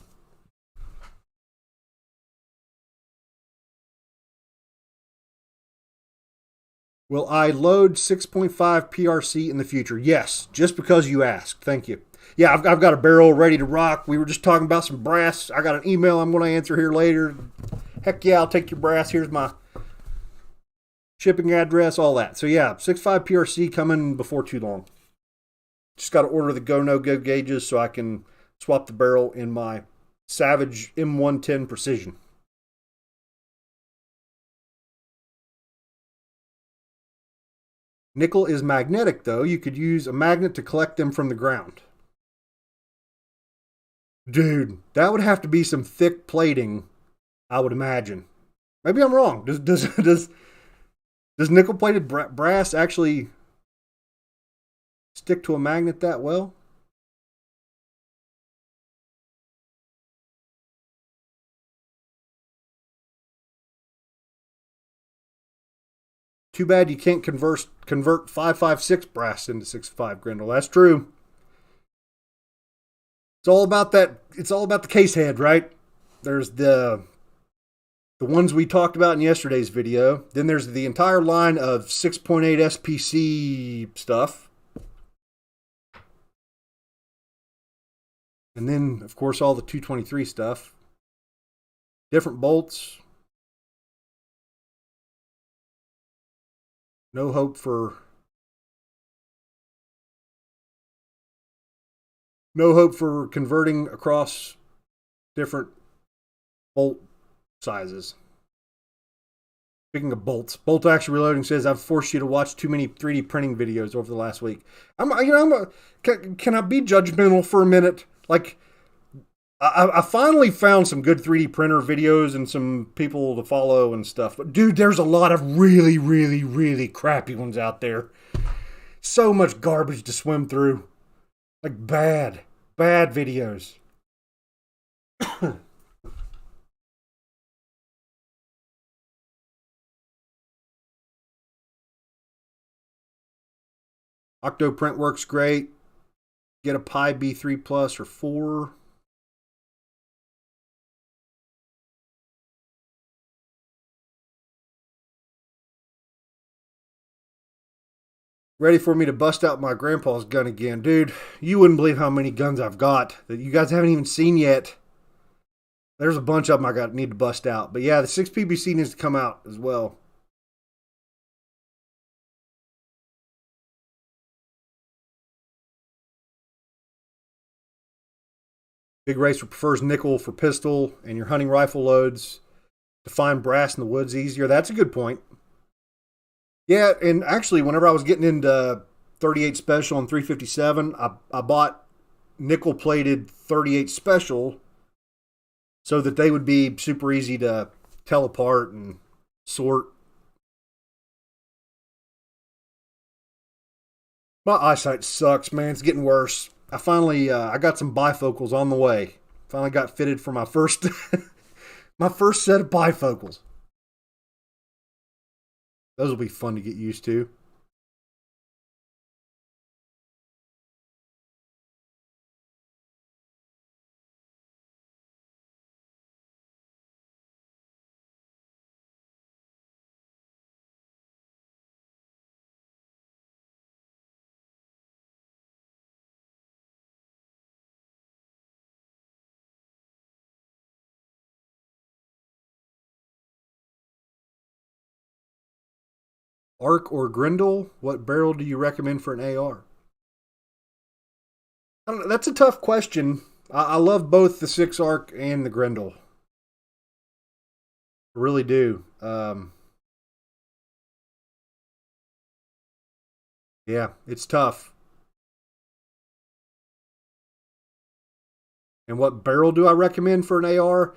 Will I load 6.5 PRC in the future? Yes, just because you asked. Thank you. Yeah, I've got a barrel ready to rock. We were just talking about some brass. I got an email I'm going to answer here later. Heck yeah, I'll take your brass. Here's my shipping address, all that. So yeah, 6.5 PRC coming before too long. Just got to order the go, no go gauges so I can swap the barrel in my Savage M110 Precision. Nickel is magnetic, though. You could use a magnet to collect them from the ground. Dude, that would have to be some thick plating, I would imagine. Maybe I'm wrong. Does nickel-plated brass actually stick to a magnet that well? Too bad you can't convert 556 brass into 6.5 Grendel. That's true. It's all about that. It's all about the case head, right? There's the ones we talked about in yesterday's video. Then there's the entire line of 6.8 SPC stuff. And then, of course, all the 223 stuff. Different bolts. No hope for converting across different bolt sizes. Speaking of bolts, Bolt Action Reloading says, I've forced you to watch too many 3D printing videos over the last week. Can I be judgmental for a minute? Like, I finally found some good 3D printer videos and some people to follow and stuff. But dude, there's a lot of really, really, really crappy ones out there. So much garbage to swim through. Like bad videos. Octoprint works great. Get a Pi B3 Plus or 4. Ready for me to bust out my grandpa's gun again. Dude, you wouldn't believe how many guns I've got that you guys haven't even seen yet. There's a bunch of them I need to bust out. But yeah, the 6PBC needs to come out as well. Big Racer prefers nickel for pistol and your hunting rifle loads to find brass in the woods easier. That's a good point. Yeah, and actually, whenever I was getting into 38 Special and 357, I bought nickel-plated 38 Special so that they would be super easy to tell apart and sort. My eyesight sucks, man. It's getting worse. I finally, I got some bifocals on the way. Finally got fitted for my first, my first set of bifocals. Those will be fun to get used to. Arc or Grendel? What barrel do you recommend for an AR? I don't know, that's a tough question. I love both the 6 Arc and the Grendel. I really do. Yeah, it's tough. And what barrel do I recommend for an AR?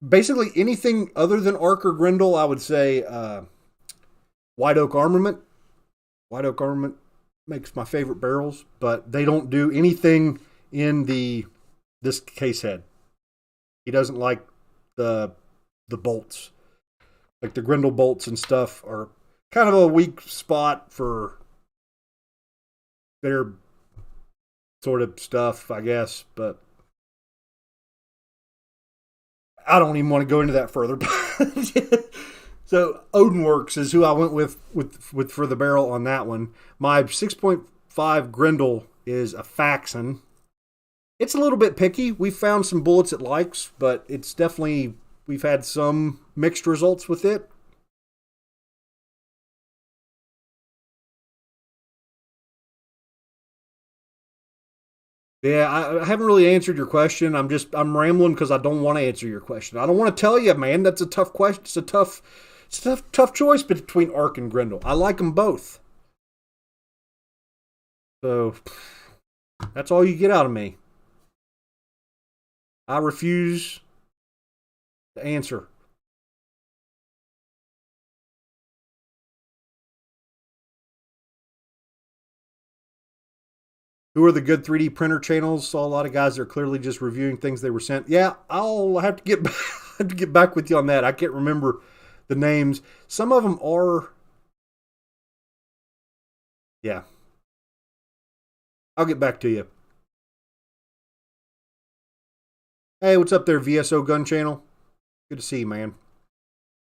Basically, anything other than Arc or Grendel, I would say White Oak Armament. White Oak Armament makes my favorite barrels, but they don't do anything in this case head. He doesn't like the bolts. Like the Grendel bolts and stuff are kind of a weak spot for their sort of stuff, I guess. But I don't even want to go into that further. So Odinworks is who I went with for the barrel on that one. My 6.5 Grendel is a Faxon. It's a little bit picky. We've found some bullets it likes, but it's definitely, we've had some mixed results with it. Yeah, I haven't really answered your question. I'm rambling because I don't want to answer your question. I don't want to tell you, man. That's a tough question. It's a tough choice between Arc and Grendel. I like them both. So that's all you get out of me. I refuse to answer. Who are the good 3D printer channels? Saw a lot of guys that are clearly just reviewing things they were sent. Yeah, I'll have to have to get back with you on that. I can't remember the names. Some of them are. Yeah, I'll get back to you. Hey, what's up there, VSO Gun Channel? Good to see you, man.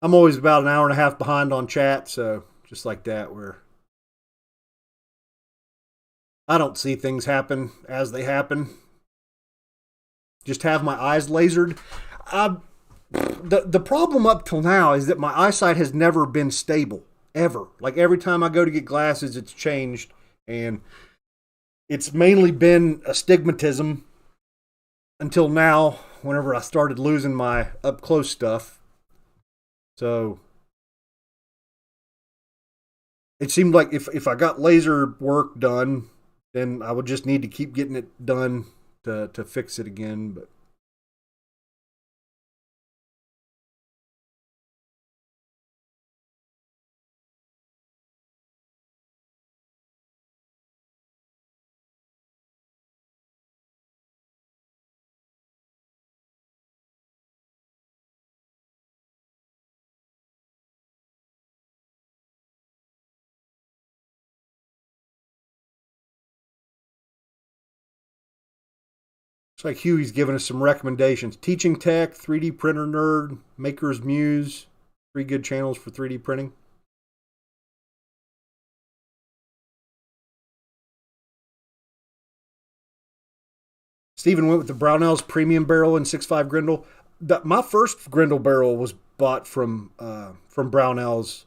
I'm always about an hour and a half behind on chat, so just like that, where I don't see things happen as they happen. Just have my eyes lasered. The problem up till now is that my eyesight has never been stable ever. Like every time I go to get glasses, it's changed, and it's mainly been astigmatism until now. Whenever I started losing my up close stuff, so it seemed like if I got laser work done, then I would just need to keep getting it done to fix it again. But it's like Huey's giving us some recommendations. Teaching Tech, 3D Printer Nerd, Maker's Muse, 3 good channels for 3D printing. Steven went with the Brownells Premium Barrel and 6.5 Grendel. My first Grendel barrel was bought from Brownells.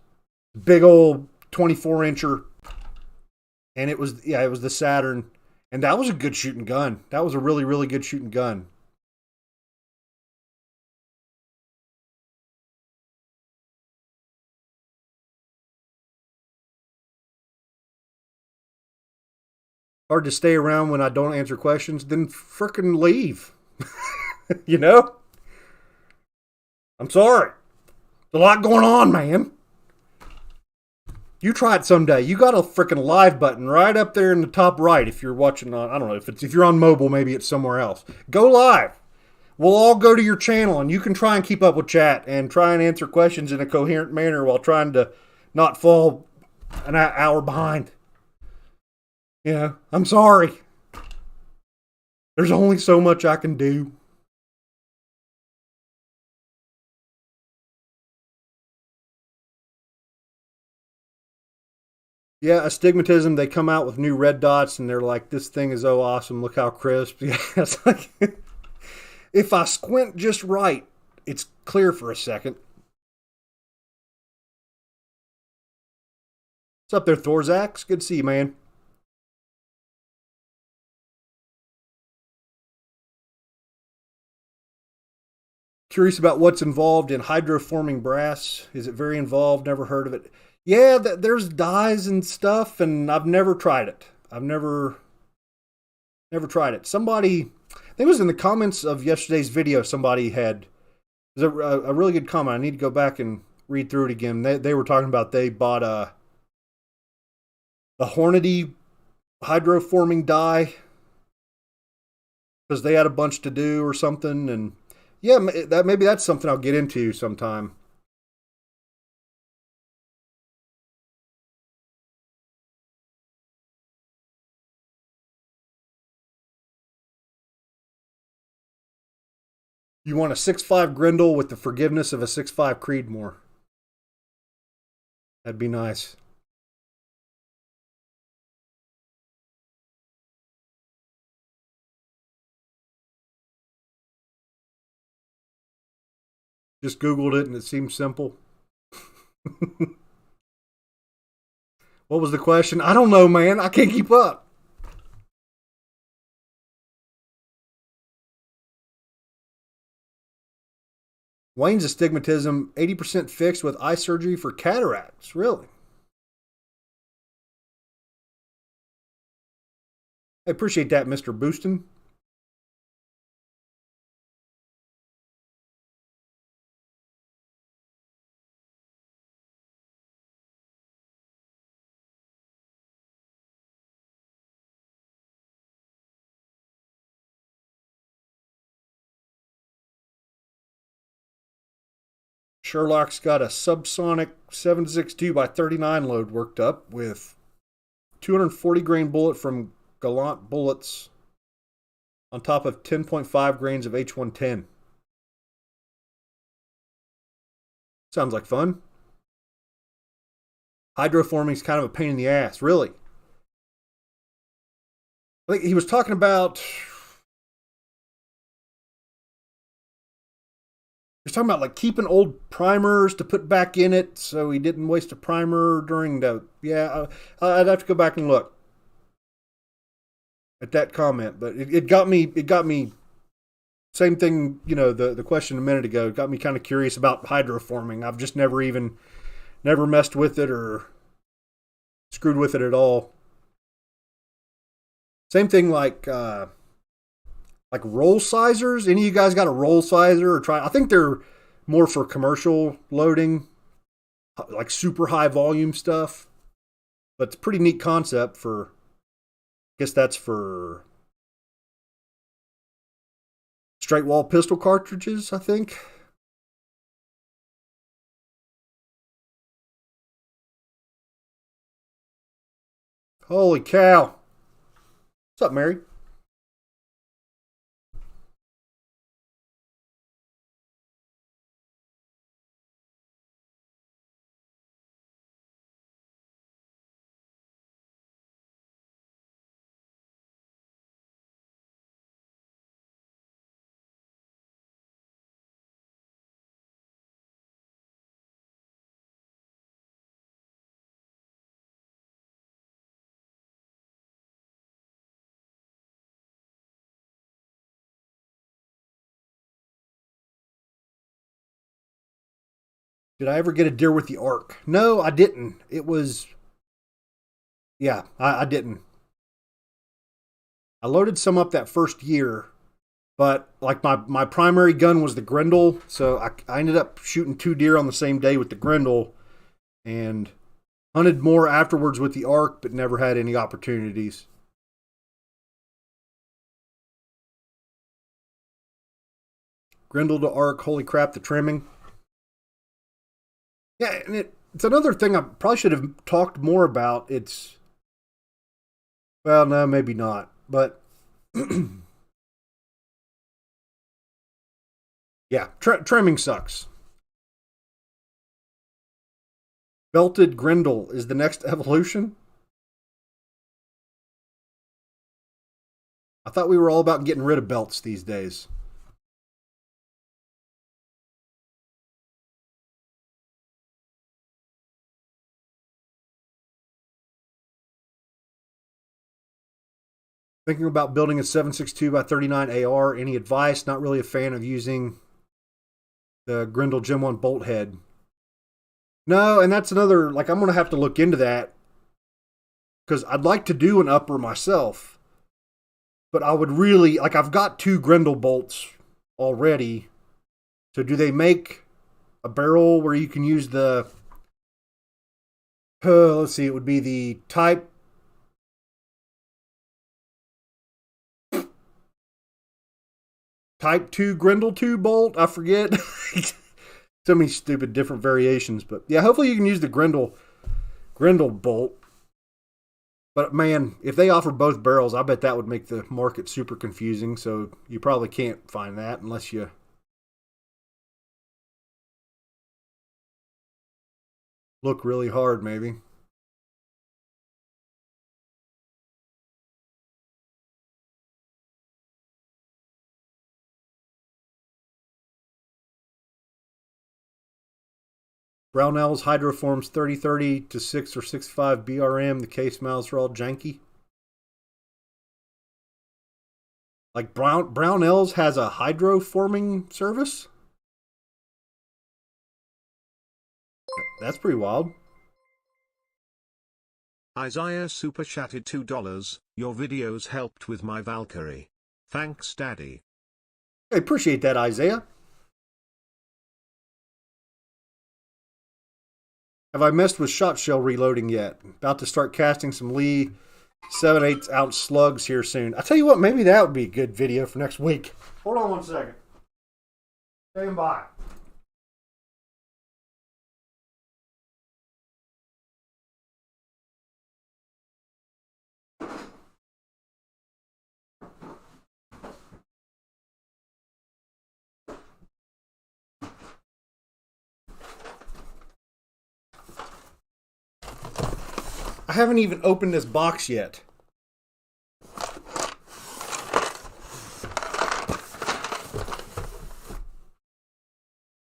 Big old 24 incher, and it was the Saturn, and that was a good shooting gun. That was a really really good shooting gun. Hard to stay around when I don't answer questions. Then frickin' leave. you know. I'm sorry. There's a lot going on, man. You try it someday. You got a freaking live button right up there in the top right. If you're watching on, I don't know if you're on mobile, maybe it's somewhere else. Go live. We'll all go to your channel, and you can try and keep up with chat and try and answer questions in a coherent manner while trying to not fall an hour behind. Yeah, I'm sorry. There's only so much I can do. Yeah, astigmatism, they come out with new red dots and they're like, this thing is so awesome. Look how crisp. Yeah, it's like, if I squint just right, it's clear for a second. What's up there, Thorzax? Good to see you, man. Curious about what's involved in hydroforming brass. Is it very involved? Never heard of it. Yeah, there's dyes and stuff, and I've never tried it. I've never tried it. Somebody, I think it was in the comments of yesterday's video, somebody had, it was a really good comment. I need to go back and read through it again. They were talking about they bought the Hornady hydroforming dye because they had a bunch to do or something, and yeah, maybe that's something I'll get into sometime. You want a 6.5 Grendel with the forgiveness of a 6.5 Creedmoor. That'd be nice. Just Googled it and it seems simple. What was the question? I don't know, man. I can't keep up. Wayne's astigmatism, 80% fixed with eye surgery for cataracts. Really? I appreciate that, Mr. Booston. Sherlock's got a subsonic 7.62 by 39 load worked up with 240 grain bullet from Gallant Bullets on top of 10.5 grains of H110. Sounds like fun. Hydroforming is kind of a pain in the ass, really. I think he was talking about. He's talking about like keeping old primers to put back in it, so he didn't waste a primer during the. Yeah, I'd have to go back and look at that comment, but it got me. It got me. Same thing, you know, the question a minute ago. It got me kind of curious about hydroforming. I've just never messed with it or screwed with it at all. Same thing like roll sizers. Any of you guys got a roll sizer or try? I think they're more for commercial loading, like super high volume stuff. But it's a pretty neat concept for. I guess that's for straight wall pistol cartridges, I think. Holy cow. What's up, Mary? Did I ever get a deer with the arc? No, I didn't. It was. Yeah, I didn't. I loaded some up that first year, but like my primary gun was the Grendel, so I ended up shooting 2 deer on the same day with the Grendel, and Hunted more afterwards with the arc, but never had any opportunities. Grendel to arc, holy crap, the trimming. Yeah, and it's another thing I probably should have talked more about. Well, no, maybe not. But yeah, trimming sucks. Belted Grendel is the next evolution. I thought we were all about getting rid of belts these days. Thinking about building a 7.62 by 39 AR. Any advice? Not really a fan of using the Grendel Gen 1 bolt head. No, and that's another, like, I'm going to have to look into that because I'd like to do an upper myself. But I would really, like, I've got 2 Grendel bolts already. So do they make a barrel where you can use the, let's see, it would be the Type Type 2 Grendel 2 bolt? I forget. So many stupid different variations. But yeah, hopefully you can use the Grendel bolt. But man, if they offer both barrels, I bet that would make the market super confusing. So you probably can't find that unless you look really hard, maybe. Brownell's Hydroforms 3030 to 6 or 6.5 BRM. The case mouths are all janky. Like Brownell's has a hydroforming service? That's pretty wild. Isaiah super chatted $2. Your videos helped with my Valkyrie. Thanks, Daddy. I appreciate that, Isaiah. Have I messed with shot shell reloading yet? About to start casting some Lee 7/8 ounce slugs here soon. I tell you what, maybe that would be a good video for next week. Hold on one second. Stand by. I haven't even opened this box yet.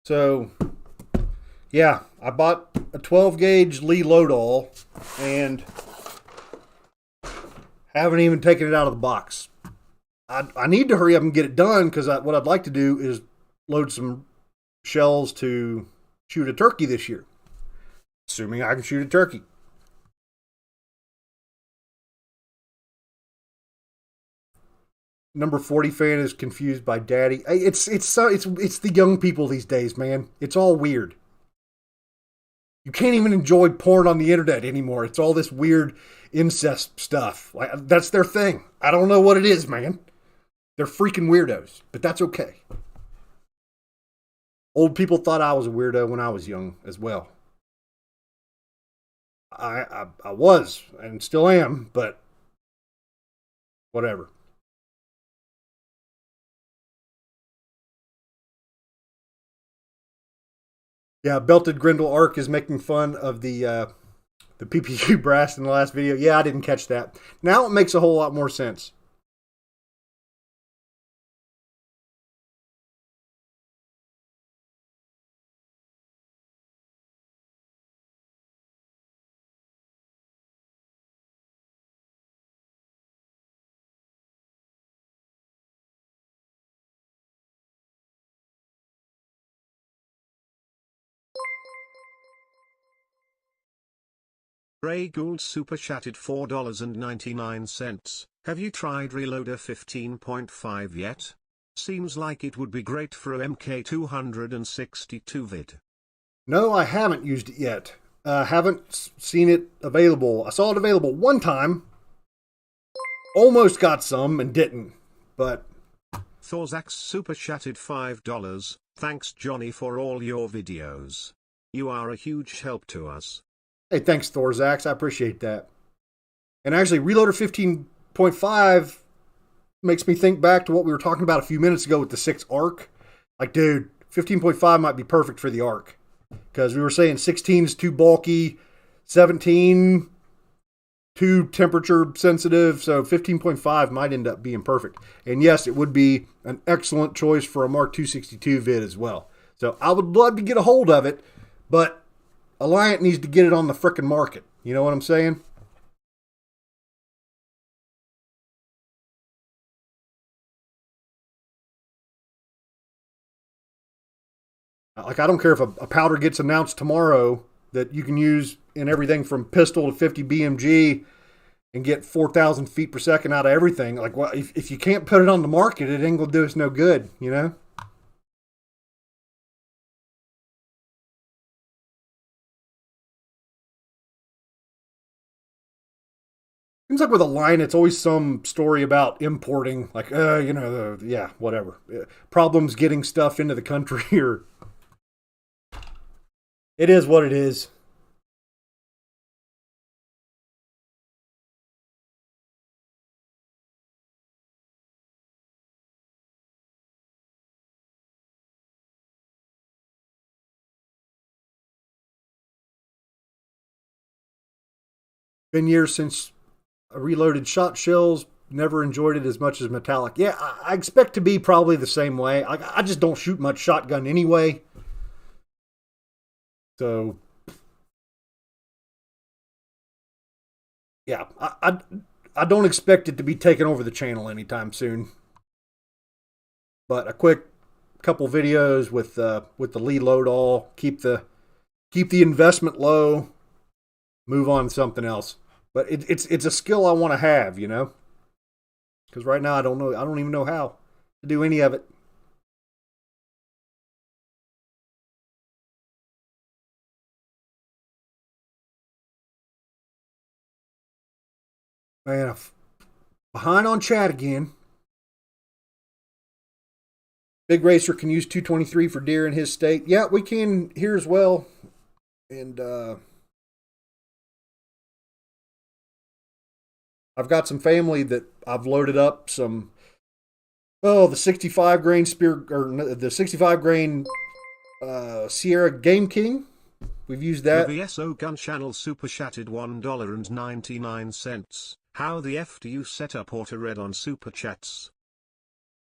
So, yeah, I bought a 12 gauge Lee load-all and haven't even taken it out of the box. I need to hurry up and get it done because what I'd like to do is load some shells to shoot a turkey this year. Assuming I can shoot a turkey. Number 40 fan is confused by daddy. It's the young people these days, man. It's all weird. You can't even enjoy porn on the internet anymore. It's all this weird incest stuff. Like, that's their thing. I don't know what it is, man. They're freaking weirdos, but that's okay. Old people thought I was a weirdo when I was young as well. I was and still am, but whatever. Yeah, Belted Grendel Arc is making fun of the PPU brass in the last video. Yeah, I didn't catch that. Now it makes a whole lot more sense. Ray Gould super chatted $4.99. Have you tried Reloader 15.5 yet? Seems like it would be great for a MK262 vid. No, I haven't used it yet. Haven't seen it available. I saw it available one time. Almost got some and didn't. But Thorzax super chatted $5. Thanks Johnny for all your videos. You are a huge help to us. hey, thanks Thorzax. I appreciate that. And actually, Reloader 15.5 makes me think back to what we were talking about a few minutes ago with the 6 arc. Like, dude, 15.5 might be perfect for the arc. Because we were saying 16 is too bulky, 17 too temperature sensitive, so 15.5 might end up being perfect. And yes, it would be an excellent choice for a Mark 262 vid as well. So I would love to get a hold of it, but Alliant needs to get it on the frickin' market. You know what I'm saying? Like, I don't care if a powder gets announced tomorrow that you can use in everything from pistol to 50 BMG and get 4,000 feet per second out of everything. Like, well, if you can't put it on the market, it ain't gonna do us no good, you know? Seems like with a line, it's always some story about importing, like, yeah, whatever. Problems getting stuff into the country, or it is what it is. Been years since I reloaded shot shells. Never enjoyed it as much as metallic. Yeah, I expect to be probably the same way. I just don't shoot much shotgun anyway. So, yeah, I don't expect it to be taken over the channel anytime soon. But a quick couple videos with the lead load all, keep the investment low, move on to something else. But it's a skill I want to have, you know? Because right now I don't know. I don't even know how to do any of it. Man, I'm behind on chat again. Big Racer can use 223 for deer in his state. Yeah, we can here as well. And I've got some family that I've loaded up some. Oh, the 65 grain spear, or the 65 grain Sierra Game King. We've used The that. VSO Gun Channel super chatted $1.99. How the F do you set up auto read on super chats?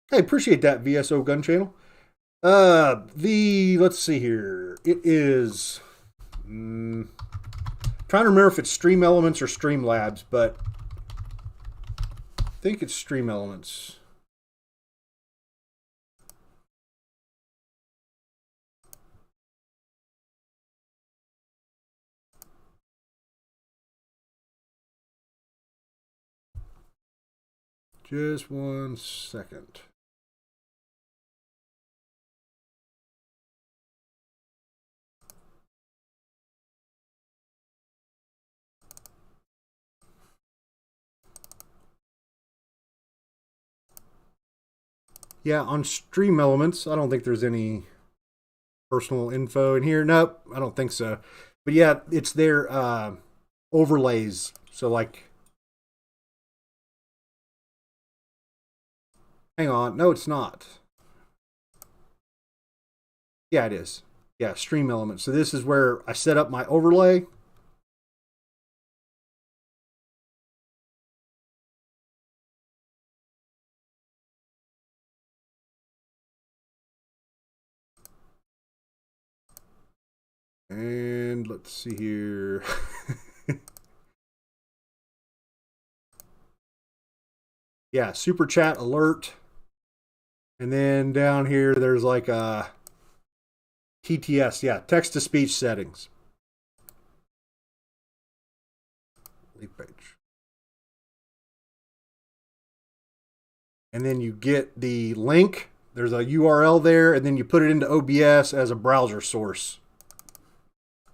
Hey, appreciate that VSO Gun Channel. Let's see here. It is trying to remember if it's Stream Elements or Stream Labs, but I think it's Stream Elements. Just 1 second. Yeah, on Stream Elements, I don't think there's any personal info in here. Nope, I don't think so. But yeah, it's their overlays. So like, hang on, no, it's not. Yeah, it is. Yeah, Stream Elements. So this is where I set up my overlay. And let's see here. Yeah, super chat alert. And then down here, there's like a TTS. Yeah, text to speech settings. Leave page. And then you get the link. There's a URL there, and then you put it into OBS as a browser source.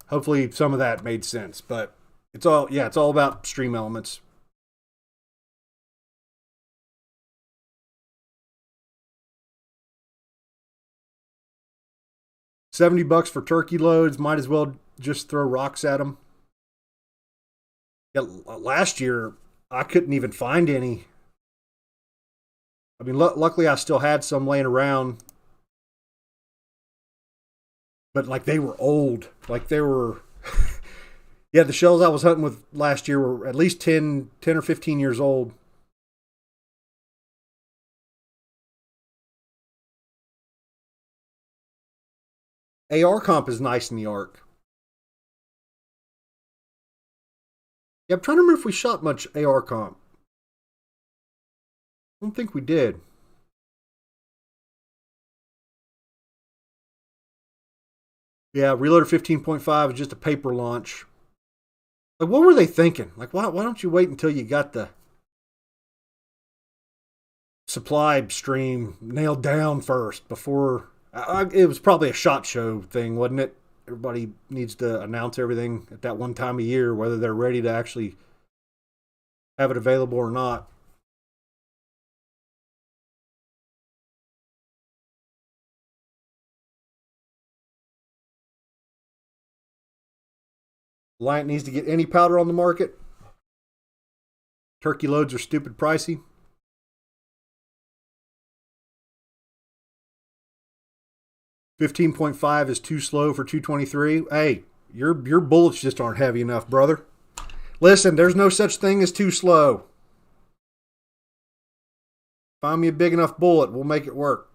Hopefully some of that made sense, but it's all about stream elements. $70 for turkey loads. Might as well just throw rocks at them. Yeah, last year I couldn't even find any. I mean, luckily I still had some laying around, but like they were old. Like they were, yeah, the shells I was hunting with last year were at least 10 or 15 years old. AR comp is nice in the Arc. Yeah, I'm trying to remember if we shot much AR comp. I don't think we did. Yeah, Reloader 15.5 is just a paper launch. Like, what were they thinking? Like, why don't you wait until you got the supply stream nailed down first before? It was probably a shot show thing, wasn't it? Everybody needs to announce everything at that one time of year, whether they're ready to actually have it available or not. Liant needs to get any powder on the market. Turkey loads are stupid pricey. $15.5 is too slow for 223. Hey, your bullets just aren't heavy enough, brother. Listen, there's no such thing as too slow. Find me a big enough bullet, we'll make it work.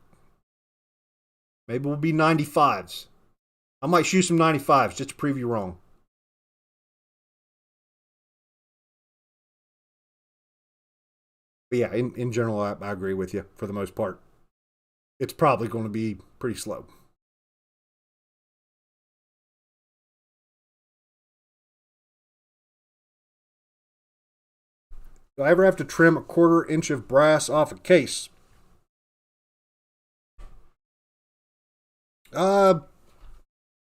Maybe we'll be 95s. I might shoot some 95s just to prove you wrong. But yeah, in general, I agree with you for the most part. It's probably going to be pretty slow. Do I ever have to trim a 1/4 inch of brass off a case? Uh,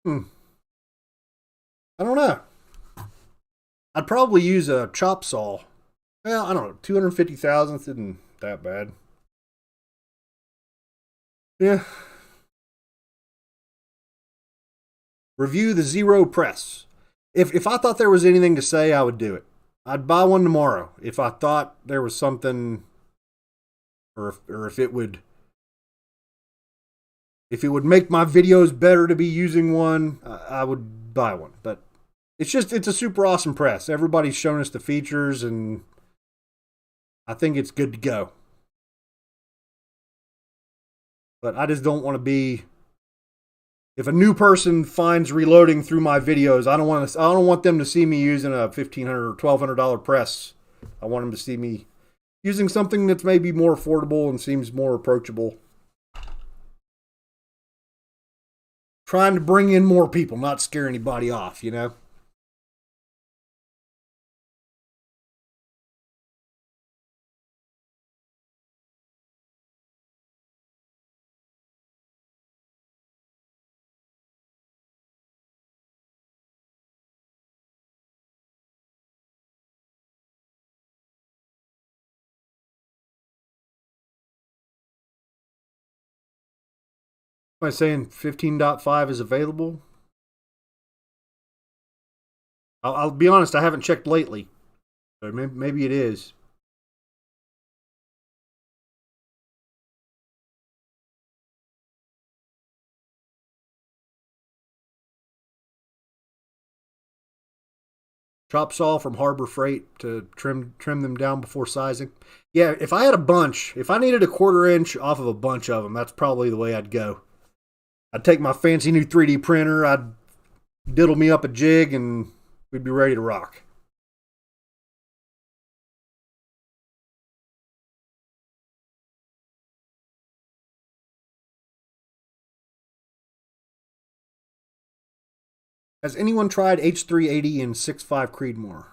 hmm. I don't know. I'd probably use a chop saw. Well, I don't know. 250 thousandths isn't that bad. Yeah. Review the Zero Press. If I thought there was anything to say, I would do it. I'd buy one tomorrow if I thought there was something, or if it would make my videos better to be using one, I would buy one. But it's a super awesome press. Everybody's shown us the features, and I think it's good to go. But I just don't want to be. If a new person finds reloading through my videos, I don't want them to see me using a $1,500 or $1,200 press. I want them to see me using something that's maybe more affordable and seems more approachable. Trying to bring in more people, not scare anybody off, you know? Am I saying 15.5 is available? I'll be honest, I haven't checked lately. So maybe it is. Chop saw from Harbor Freight to trim them down before sizing. Yeah, if I had a bunch, if I needed a 1/4 inch off of a bunch of them, that's probably the way I'd go. I'd take my fancy new 3D printer, I'd diddle me up a jig, and we'd be ready to rock. Has anyone tried H380 in 6.5 Creedmoor?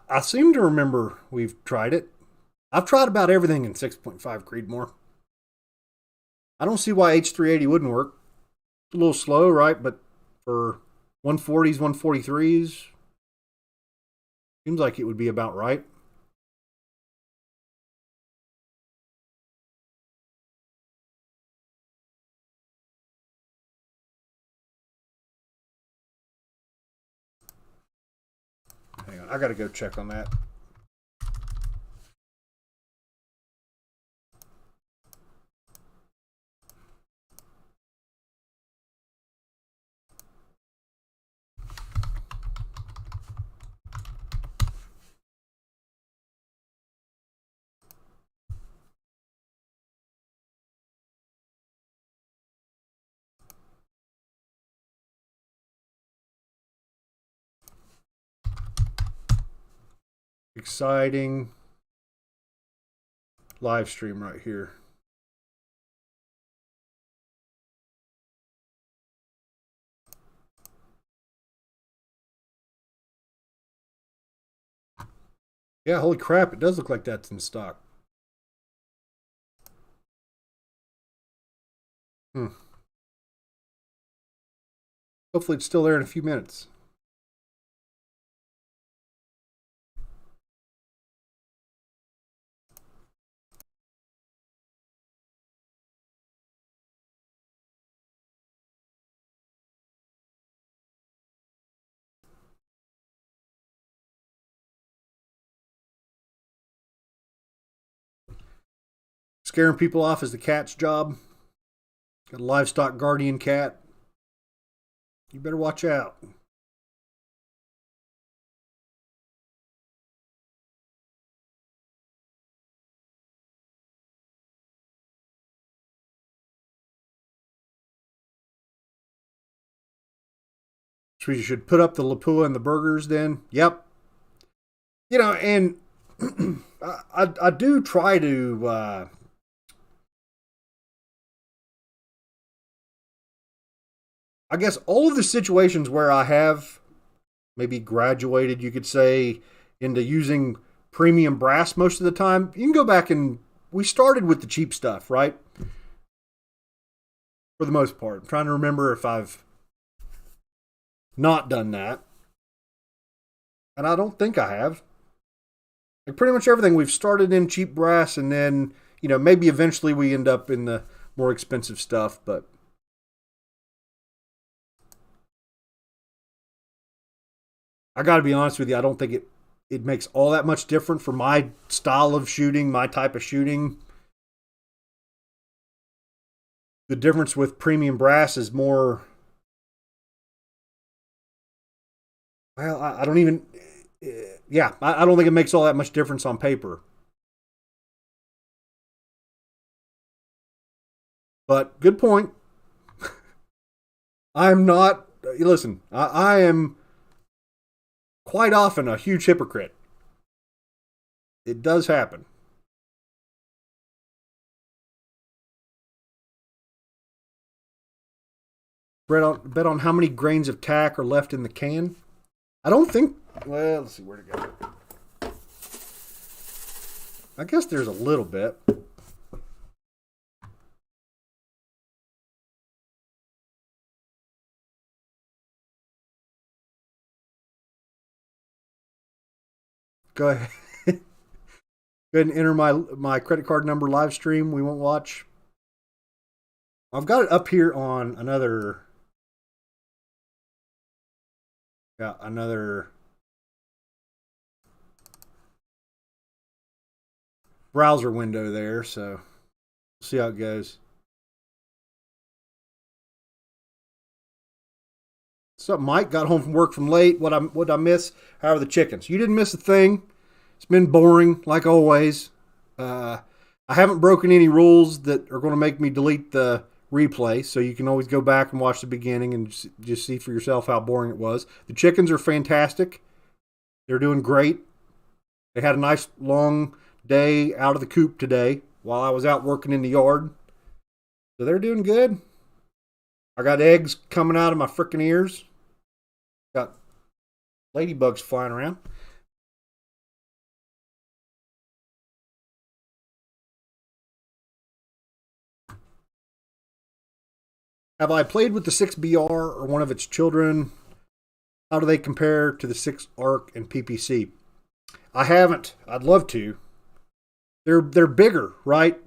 I seem to remember we've tried it. I've tried about everything in 6.5 Creedmoor. I don't see why H380 wouldn't work. It's a little slow, right? But for 140s, 143s. Seems like it would be about right. Hang on, I gotta go check on that. Exciting live stream right here. Yeah, holy crap, it does look like that's in stock. Hopefully it's still there in a few minutes. Scaring people off is the cat's job. Got a livestock guardian cat. You better watch out. So you should put up the Lapua and the burgers then. Yep. You know, and I do try to I guess all of the situations where I have maybe graduated, you could say, into using premium brass most of the time, you can go back and we started with the cheap stuff, right? For the most part. I'm trying to remember if I've not done that. And I don't think I have. Like pretty much everything we've started in cheap brass and then, you know, maybe eventually we end up in the more expensive stuff, but I got to be honest with you, I don't think it makes all that much different for my style of shooting, my type of shooting. The difference with premium brass is more. Well, I don't even. Yeah, I don't think it makes all that much difference on paper. But good point. I'm not. Listen, I am quite often a huge hypocrite. It does happen. Bet on how many grains of tack are left in the can. I don't think. Well, let's see where to go. I guess there's a little bit. Go ahead. Go ahead and enter my credit card number live stream. We won't watch. I've got it up here on another. Yeah, another browser window there. So we'll see how it goes. What's up, Mike? Got home from work from late. What I miss? How are the chickens? You didn't miss a thing. It's been boring, like always. I haven't broken any rules that are going to make me delete the replay, so you can always go back and watch the beginning and just see for yourself how boring it was. The chickens are fantastic. They're doing great. They had a nice long day out of the coop today while I was out working in the yard. So they're doing good. I got eggs coming out of my freaking ears. Got ladybugs flying around. Have I played with the 6BR or one of its children? How do they compare to the 6 ARC and PPC? I haven't. I'd love to. They're bigger, right?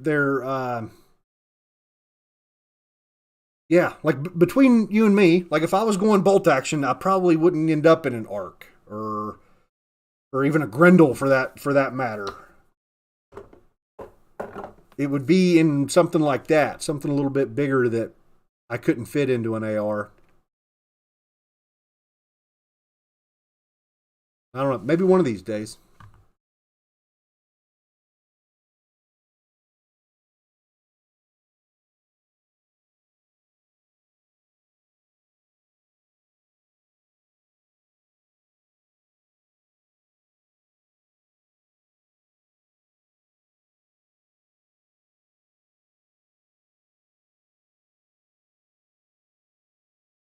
Yeah, like between you and me, like if I was going bolt action, I probably wouldn't end up in an ARC or even a Grendel for that matter. It would be in something like that, something a little bit bigger that I couldn't fit into an AR. I don't know, maybe one of these days.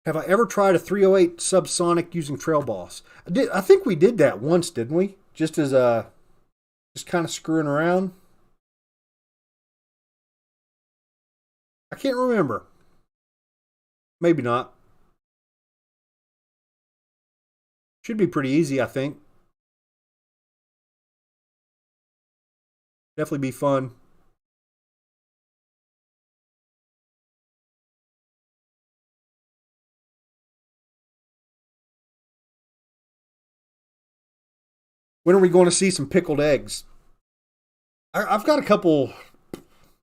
Have I ever tried a 308 subsonic using Trail Boss? I think we did that once, didn't we? Just as a just kind of screwing around. I can't remember. Maybe not. Should be pretty easy, I think. Definitely be fun. When are we going to see some pickled eggs? I've got a couple.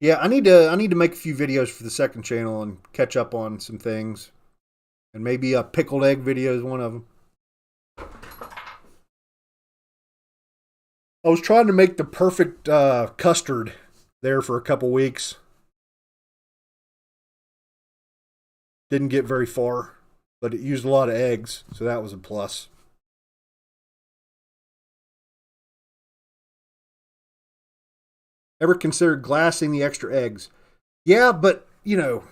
Yeah, I need to make a few videos for the second channel and catch up on some things, and maybe a pickled egg video is one of them. I was trying to make the perfect custard there for a couple weeks. Didn't get very far, but it used a lot of eggs, so that was a plus. Ever considered glassing the extra eggs? Yeah, but you're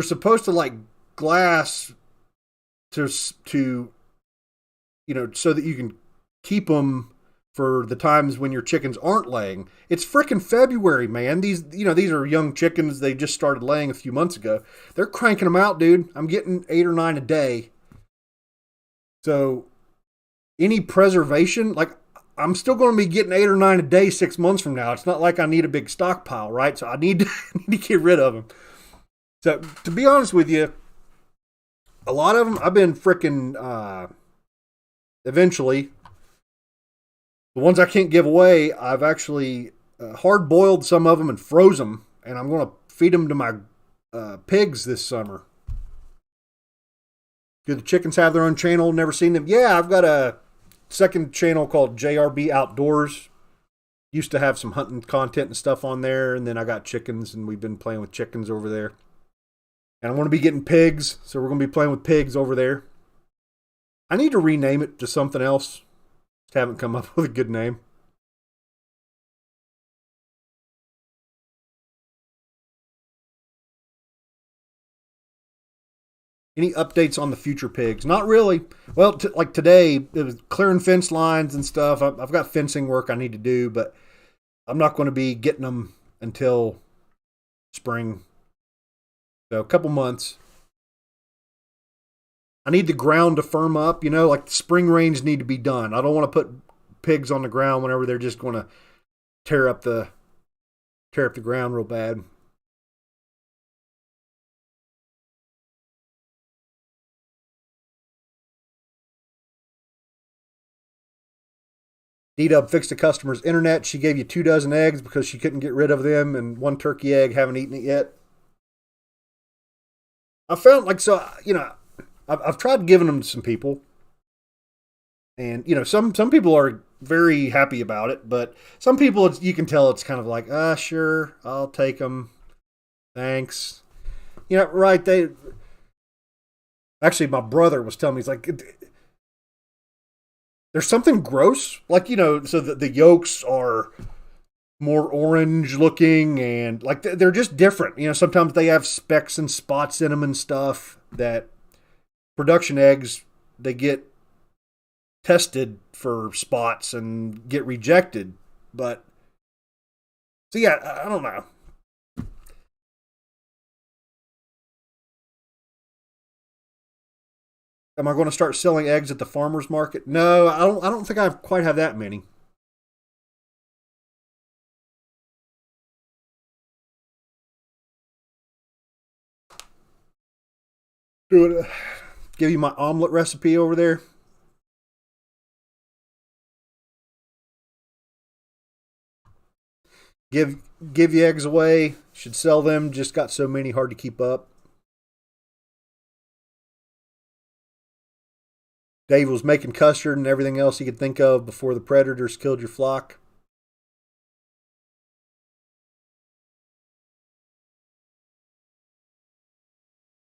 supposed to like glass to so that you can keep them for the times when your chickens aren't laying. It's frickin' February, man. These are young chickens. They just started laying a few months ago. They're cranking them out, dude. I'm getting 8 or 9 a day. So any preservation, like I'm still going to be getting 8 or 9 a day 6 months from now. It's not like I need a big stockpile, right? So I need to, need to get rid of them. So to be honest with you, a lot of them I've been frickin' eventually. The ones I can't give away, I've actually hard boiled some of them and froze them, and I'm going to feed them to my pigs this summer. Do the chickens have their own channel? Never seen them. Yeah, I've got a second channel called JRB Outdoors. Used to have some hunting content and stuff on there, and then I got chickens, and we've been playing with chickens over there. And I'm going to be getting pigs, so we're going to be playing with pigs over there. I need to rename it to something else. Just haven't come up with a good name. Any updates on the future pigs? Not really. Well, like today, it was clearing fence lines and stuff. I've got fencing work I need to do, but I'm not going to be getting them until spring. So a couple months. I need the ground to firm up. Like the spring rains need to be done. I don't want to put pigs on the ground whenever they're just going to tear up the ground real bad. D-Dub fixed a customer's internet. She gave you 2 dozen eggs because she couldn't get rid of them, and 1 turkey egg. Haven't eaten it yet. I found I've tried giving them to some people, and some people are very happy about it, but some people you can tell it's kind of like sure, I'll take them, thanks. Right? They actually, my brother was telling me, he's like, there's something gross, like so that the yolks are more orange looking, and like they're just different. Sometimes they have specks and spots in them and stuff that production eggs, they get tested for spots and get rejected. But so yeah, I don't know. Am I going to start selling eggs at the farmer's market? No, I don't. I don't think I quite have that many. Do it. Give you my omelet recipe over there. Give give you eggs away. Should sell them. Just got so many, hard to keep up. Dave was making custard and everything else he could think of before the predators killed your flock.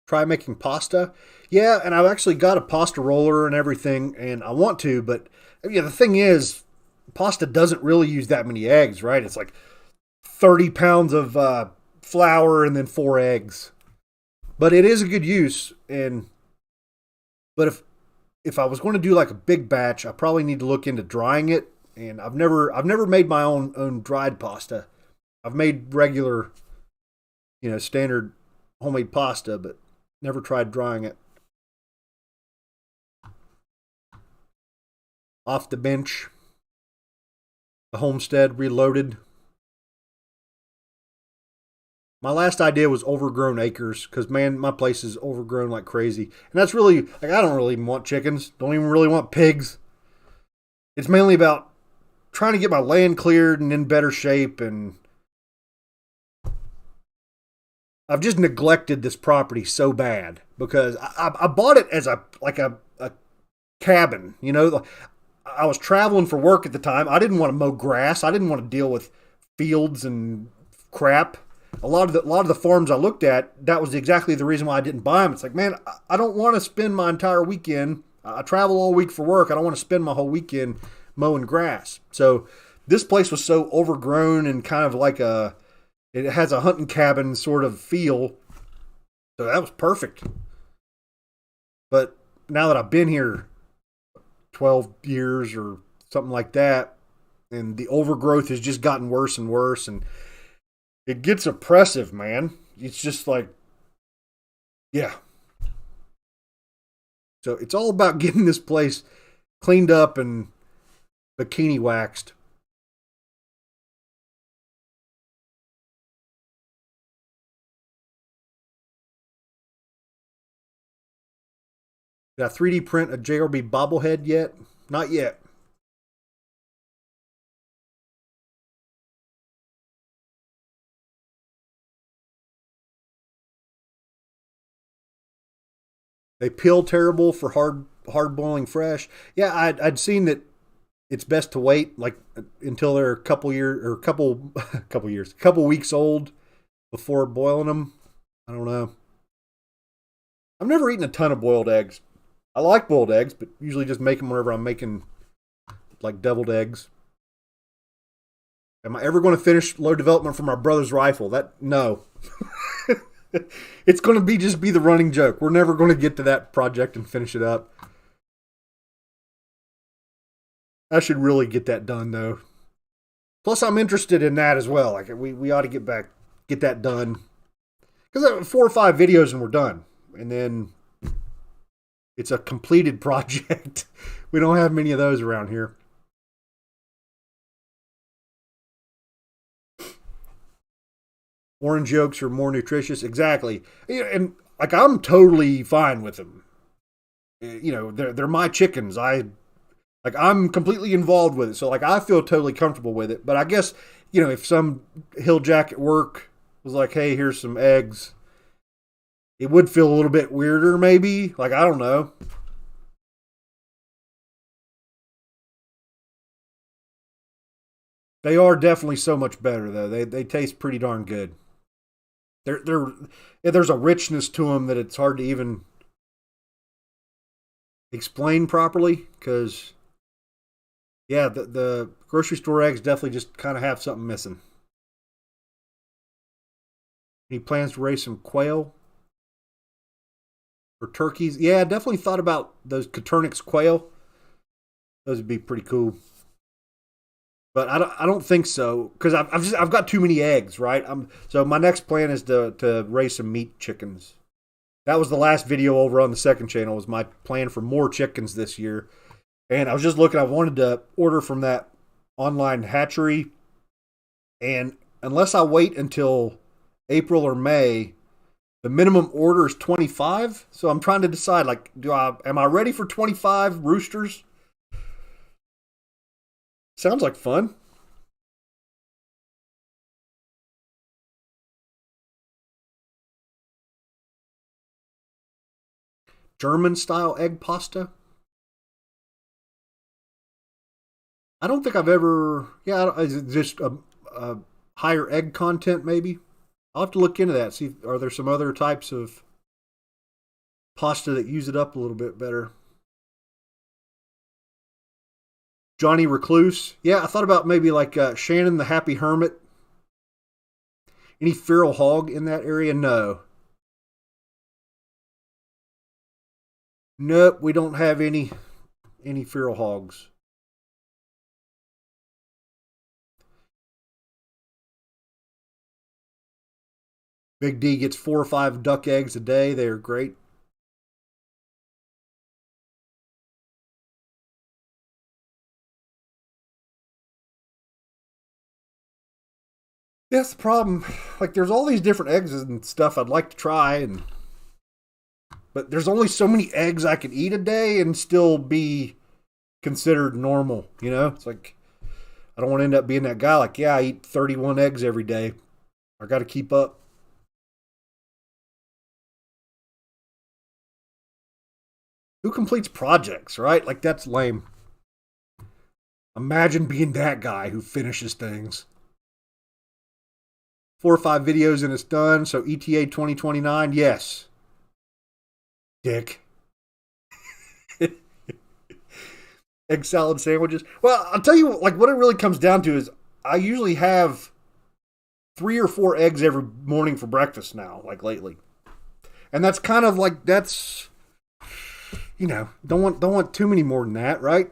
Try making pasta. Yeah, and I've actually got a pasta roller and everything, and I want to, but yeah, the thing is, pasta doesn't really use that many eggs, right? It's like 30 pounds of flour and then 4 eggs. But it is a good use, and but if I was going to do like a big batch, I probably need to look into drying it. And I've never made my own dried pasta. I've made regular, standard homemade pasta, but never tried drying it. Off the bench, the homestead reloaded. My last idea was overgrown acres because man, my place is overgrown like crazy, and that's really like I don't really even want chickens. Don't even really want pigs. It's mainly about trying to get my land cleared and in better shape, and I've just neglected this property so bad because I bought it as a cabin. I was traveling for work at the time. I didn't want to mow grass. I didn't want to deal with fields and crap. A lot of the farms I looked at, that was exactly the reason why I didn't buy them. It's like, man, I don't want to spend my entire weekend. I travel all week for work. I don't want to spend my whole weekend mowing grass. So this place was so overgrown and kind of like it has a hunting cabin sort of feel. So that was perfect. But now that I've been here 12 years or something like that, and the overgrowth has just gotten worse and worse, and it gets oppressive, man. It's just like, yeah. So it's all about getting this place cleaned up and bikini waxed. Did I 3D print a JRB bobblehead yet? Not yet. They peel terrible for hard boiling fresh. Yeah, I'd seen that it's best to wait like until they're a couple years or couple years, couple weeks old before boiling them. I don't know. I've never eaten a ton of boiled eggs. I like boiled eggs, but usually just make them whenever I'm making like deviled eggs. Am I ever going to finish low development for my brother's rifle? That no. It's going to be the running joke. We're never going to get to that project and finish it up. I should really get that done though. Plus, I'm interested in that as well. Like we ought to get that done because 4 or 5 videos and we're done, and then it's a completed project. We don't have many of those around here. Orange yolks are more nutritious. Exactly. And like I'm totally fine with them. They're my chickens. I'm completely involved with it. So like I feel totally comfortable with it. But I guess, if some hill jack at work was like, "Hey, here's some eggs." It would feel a little bit weirder maybe. Like I don't know. They are definitely so much better though. They taste pretty darn good. There's a richness to them that it's hard to even explain properly because yeah, the grocery store eggs definitely just kind of have something missing. Any plans to raise some quail or turkeys? Yeah, I definitely thought about those Coturnix quail. Those would be pretty cool. But I don't think so because I've got too many eggs, right? So my next plan is to raise some meat chickens. That was the last video over on the second channel, was my plan for more chickens this year. And I was just looking, I wanted to order from that online hatchery. And unless I wait until April or May, the minimum order is 25. So I'm trying to decide, like, am I ready for 25 roosters? Sounds like fun. German style egg pasta. I don't think I've ever. Yeah, is it just a higher egg content? Maybe I'll have to look into that. See, are there some other types of pasta that use it up a little bit better? Johnny Recluse. Yeah, I thought about maybe like Shannon the Happy Hermit. Any feral hog in that area? No. Nope, we don't have any feral hogs. Big D gets 4 or 5 duck eggs a day. They are great. That's the problem. Like, there's all these different eggs and stuff I'd like to try, but there's only so many eggs I can eat a day and still be considered normal. You know, it's like I don't want to end up being that guy. Like, yeah, I eat 31 eggs every day. I got to keep up. Who completes projects, right? Like, that's lame. Imagine being that guy who finishes things. 4 or 5 videos and it's done. So ETA 2029, yes. Dick. Egg salad sandwiches. Well, I'll tell you, like, what it really comes down to is I usually have 3 or 4 eggs every morning for breakfast now, like lately. And that's kind of like, that's, you know, don't want too many more than that, right?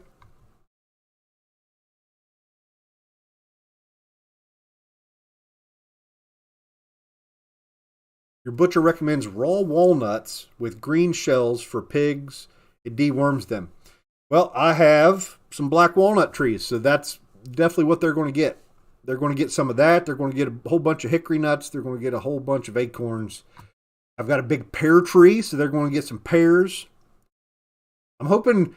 Your butcher recommends raw walnuts with green shells for pigs. It deworms them. Well, I have some black walnut trees, so that's definitely what they're going to get. They're going to get some of that. They're going to get a whole bunch of hickory nuts. They're going to get a whole bunch of acorns. I've got a big pear tree, so they're going to get some pears. I'm hoping,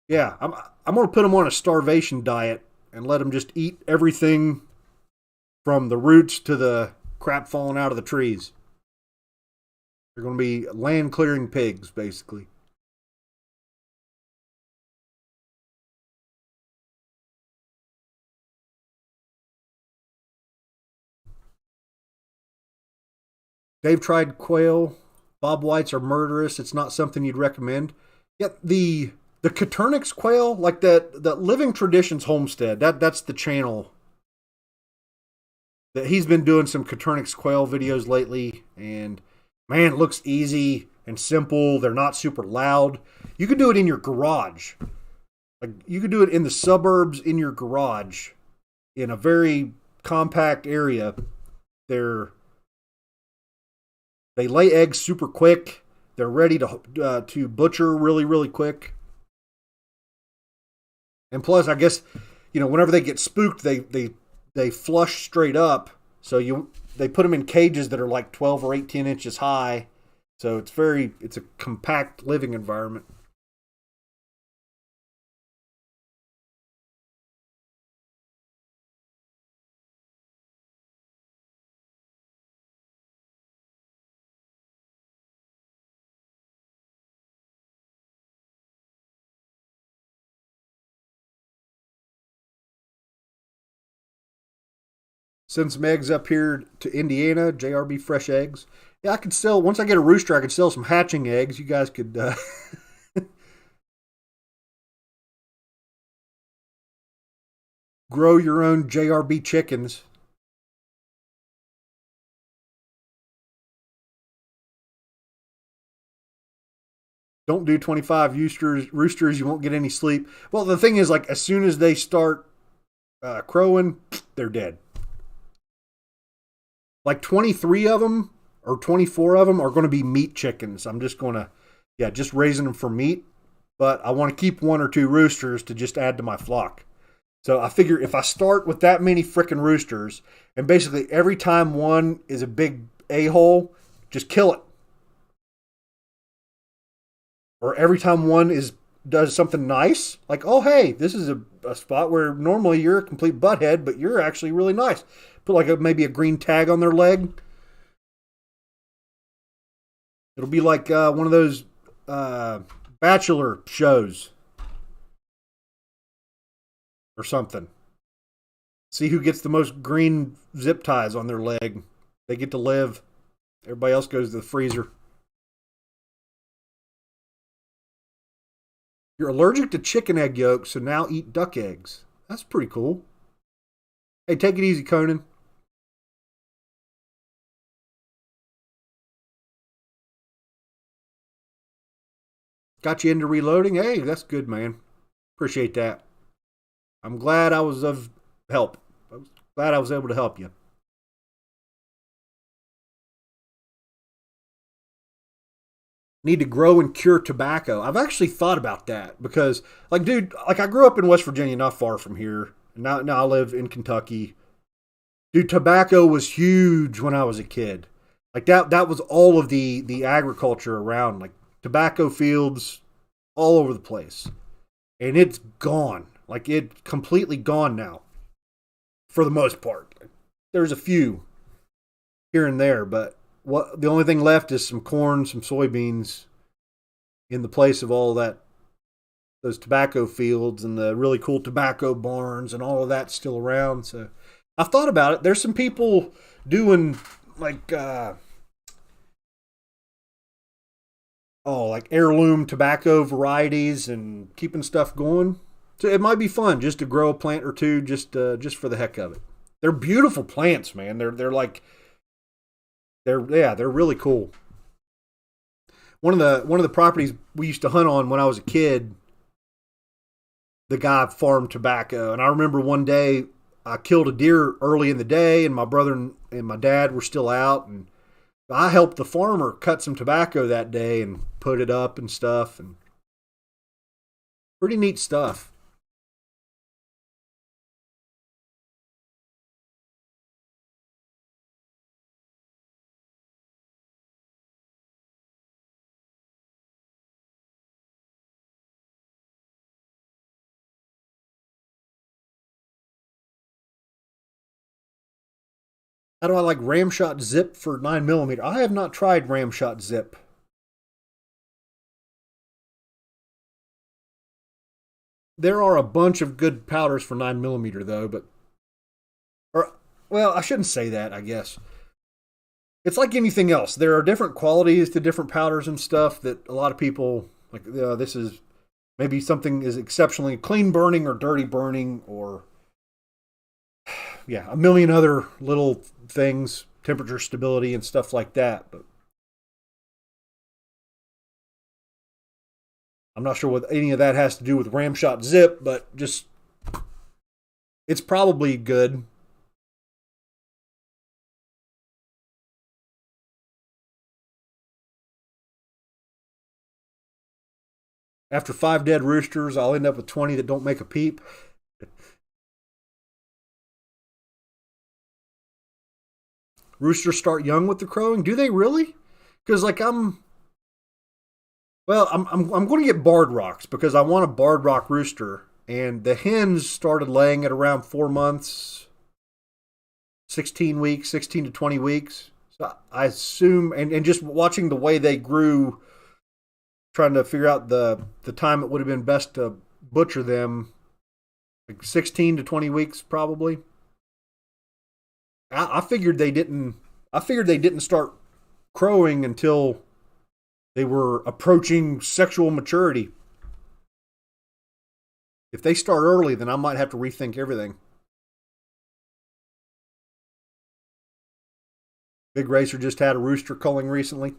yeah, I'm going to put them on a starvation diet and let them just eat everything from the roots to the crap falling out of the trees. They're going to be land clearing pigs, basically. Dave tried quail. Bob whites are murderous. It's not something you'd recommend. Yet the Caternix quail, like that Living Traditions Homestead, that's the channel that he's been doing some Caternix quail videos lately, and man, it looks easy and simple. They're not super loud. You could do it in your garage. Like, you could do it in the suburbs in your garage in a very compact area. They lay eggs super quick. They're ready to butcher really, really quick. And plus, I guess, you know, whenever they get spooked, they flush straight up. So they put them in cages that are like 12 or 18 inches high. So it's a compact living environment. Send some eggs up here to Indiana, JRB Fresh Eggs. Yeah, I could sell, once I get a rooster, I could sell some hatching eggs. You guys could grow your own JRB chickens. Don't do 25 roosters. You won't get any sleep. Well, the thing is, like, as soon as they start crowing, they're dead. Like 23 of them or 24 of them are going to be meat chickens. I'm just going to, yeah, just raising them for meat. But I want to keep one or two roosters to just add to my flock. So I figure if I start with that many frickin' roosters, and basically every time one is a big a-hole, just kill it. Or every time one does something nice, like, oh, hey, this is a spot where normally you're a complete butthead, but you're actually really nice. Put like maybe a green tag on their leg. It'll be like one of those Bachelor shows or something. See who gets the most green zip ties on their leg. They get to live. Everybody else goes to the freezer. You're allergic to chicken egg yolks, so now eat duck eggs. That's pretty cool. Hey, take it easy, Conan. Got you into reloading? Hey, that's good, man. Appreciate that. I'm glad I was of help. I was glad I was able to help you. Need to grow and cure tobacco. I've actually thought about that because, like, dude, like I grew up in West Virginia, not far from here. Now I live in Kentucky. Dude, tobacco was huge when I was a kid. Like that was all of the agriculture around, like tobacco fields all over the place. And it's gone. Like it's completely gone now. For the most part. There's a few here and there, but the only thing left is some corn, some soybeans in the place of all that, those tobacco fields and the really cool tobacco barns and all of that still around. So I've thought about it. There's some people doing like like heirloom tobacco varieties and keeping stuff going. So it might be fun just to grow a plant or two just for the heck of it. They're beautiful plants, man. They're like they're really cool. One of the properties we used to hunt on when I was a kid, the guy farmed tobacco, and I remember one day I killed a deer early in the day, and my brother and my dad were still out, and I helped the farmer cut some tobacco that day and put it up and stuff, and pretty neat stuff. How do I like Ramshot Zip for 9mm? I have not tried Ramshot Zip. There are a bunch of good powders for 9mm though, but well, I shouldn't say that, I guess. It's like anything else. There are different qualities to different powders and stuff that a lot of people like. This is maybe something is exceptionally clean burning or dirty burning, or yeah, a million other little things, temperature stability and stuff like that. But I'm not sure what any of that has to do with Ramshot Zip, but just it's probably good. After 5 dead roosters, I'll end up with 20 that don't make a peep. Roosters start young with the crowing. Do they really? Because like I'm going to get barred rocks because I want a barred rock rooster, and the hens started laying at around 4 months, 16 weeks, 16 to 20 weeks. So I assume, and just watching the way they grew, trying to figure out the time it would have been best to butcher them, like 16 to 20 weeks probably. I figured they didn't. I figured they didn't start crowing until they were approaching sexual maturity. If they start early, then I might have to rethink everything. Big Racer just had a rooster culling recently.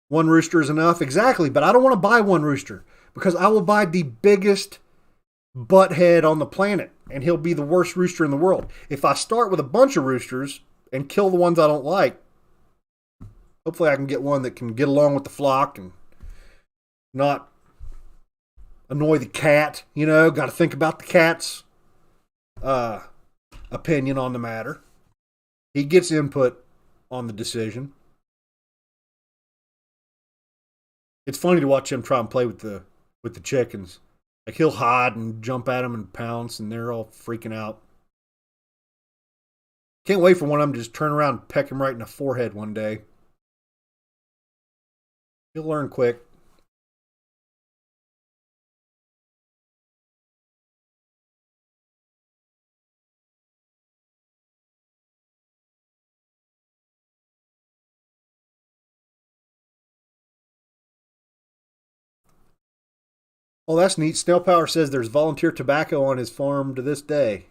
One rooster is enough, exactly. But I don't want to buy one rooster because I will buy the biggest butthead on the planet, and he'll be the worst rooster in the world. If I start with a bunch of roosters and kill the ones I don't like, Hopefully I can get one that can get along with the flock and not annoy the cat. You know, got to think about the cat's uh, opinion on the matter. He gets input on the decision. It's funny to watch him try and play with the chickens. Like he'll hide and jump at them and pounce, and they're all freaking out. Can't wait for one of them to just turn around and peck him right in the forehead one day. He'll learn quick. Oh, that's neat. Snail Power says there's volunteer tobacco on his farm to this day.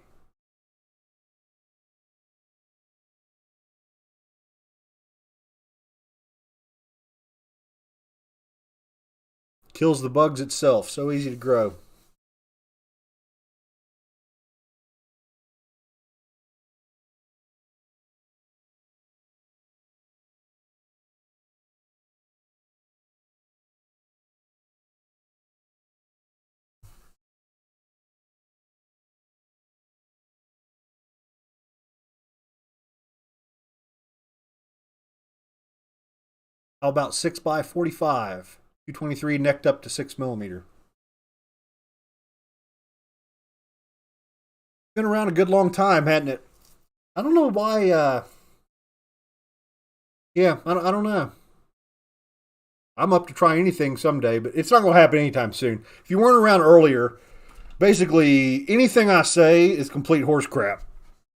Kills the bugs itself. So easy to grow. How about 6x45? 223 necked up to 6mm. Been around a good long time, hadn't it? I don't know why. Yeah, I don't know. I'm up to try anything someday, but it's not going to happen anytime soon. If you weren't around earlier, basically anything I say is complete horse crap.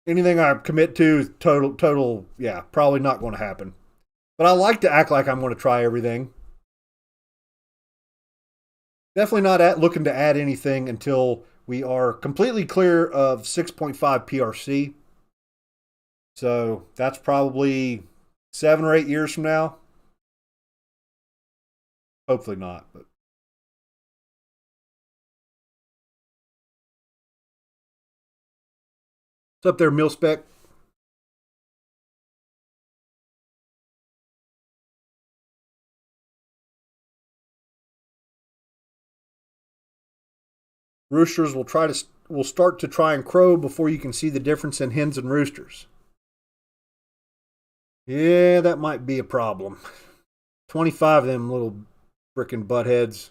Anything I commit to is total, yeah, probably not going to happen. But I like to act like I'm going to try everything. Definitely not looking to add anything until we are completely clear of 6.5 PRC. So that's probably 7 or 8 years from now. Hopefully not, but it's up there, mil spec. Roosters will start to try and crow before you can see the difference in hens and roosters. Yeah, that might be a problem. 25 of them little frickin' buttheads.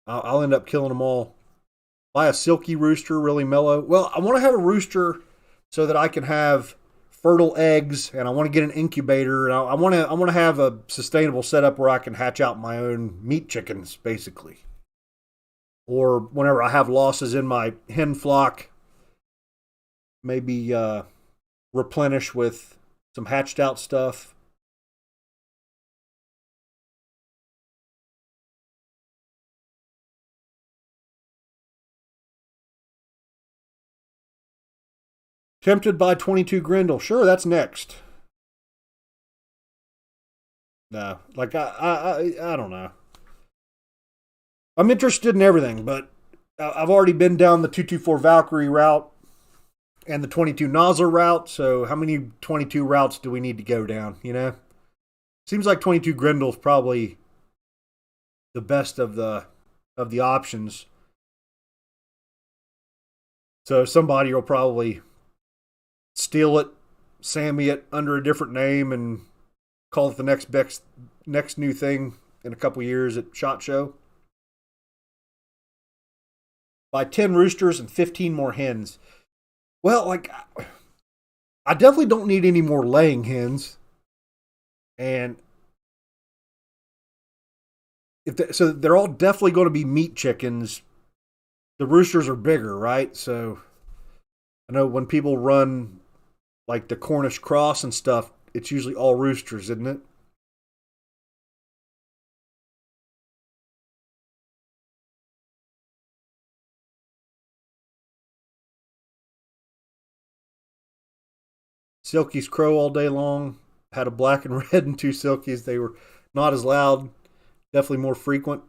I'll end up killing them all. Buy a silky rooster, really mellow. Well, I want to have a rooster so that I can have fertile eggs, and I want to get an incubator, and I want to have a sustainable setup where I can hatch out my own meat chickens, basically. Or whenever I have losses in my hen flock, maybe replenish with some hatched out stuff. Tempted by 22 Grindle. Sure, that's next. No, like I don't know. I'm interested in everything, but I've already been down the 224 Valkyrie route and the 22 Nozzle route. So how many 22 routes do we need to go down? You know, seems like 22 Grindle is probably the best of the options. So somebody will probably steal it, Sammy it under a different name, and call it the next new thing in a couple years at SHOT Show. Buy 10 roosters and 15 more hens. Well, like, I definitely don't need any more laying hens. And so they're all definitely going to be meat chickens. The roosters are bigger, right? So I know when people run like the Cornish cross and stuff, it's usually all roosters, isn't it? Silkies crow all day long. Had a black and red and two silkies. They were not as loud, definitely more frequent.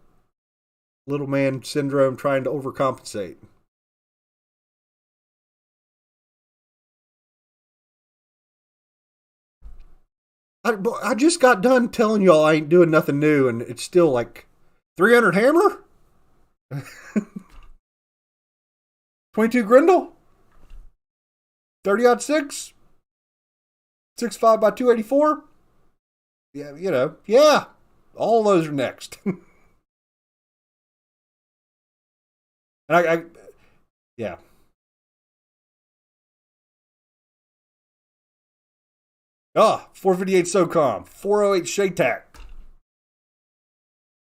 Little man syndrome trying to overcompensate. I just got done telling y'all I ain't doing nothing new, and it's still like 300 hammer, 22 Grindle, 30-06, 6.5 by 284. Yeah, yeah, all those are next. And yeah. Ah, 458 SOCOM, 408 Shaytac.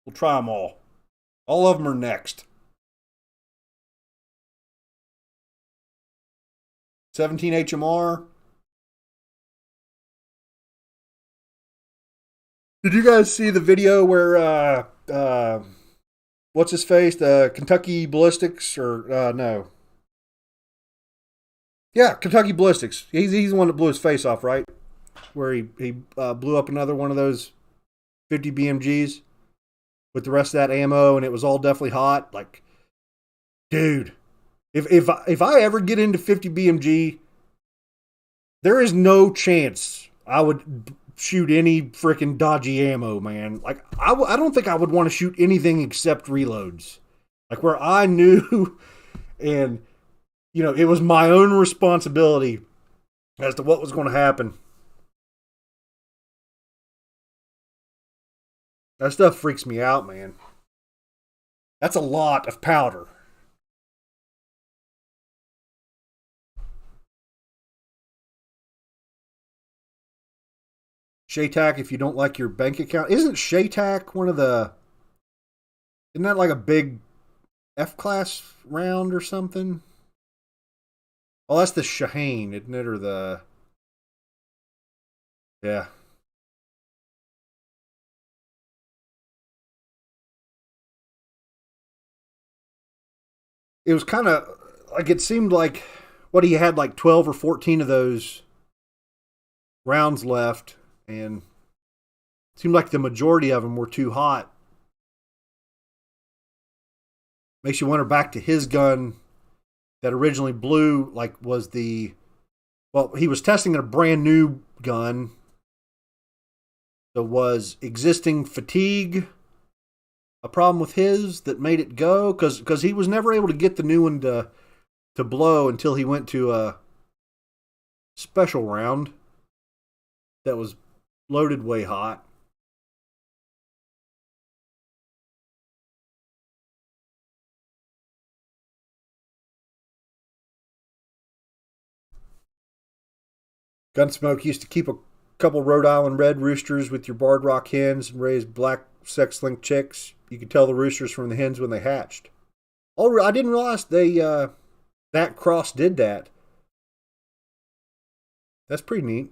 We'll try them all. All of them are next. 17 HMR. Did you guys see the video where what's his face? The Kentucky Ballistics or no? Yeah, Kentucky Ballistics. He's the one that blew his face off, right? Where he blew up another one of those 50 BMGs with the rest of that ammo, and it was all definitely hot. Like, dude, if I ever get into 50 BMG, there is no chance I would shoot any freaking dodgy ammo, man. Like, I don't think I would want to shoot anything except reloads. Like, where I knew and, it was my own responsibility as to what was going to happen. That stuff freaks me out, man. That's a lot of powder. Shaytac, if you don't like your bank account. Isn't Shaytac one of the... Isn't that like a big F-class round or something? Oh, that's the Shaheen, isn't it? Or the... Yeah. It was kind of... Like, it seemed like... What, he had like 12 or 14 of those rounds left. And it seemed like the majority of them were too hot. Makes you wonder back to his gun that originally blew, like, was the... Well, he was testing a brand new gun. So was existing fatigue a problem with his that made it go? Because he was never able to get the new one to blow until he went to a special round that was loaded way hot. Gunsmoke used to keep a couple Rhode Island red roosters with your barred rock hens and raise black sex-linked chicks. You could tell the roosters from the hens when they hatched. Oh, I didn't realize that cross did that. That's pretty neat.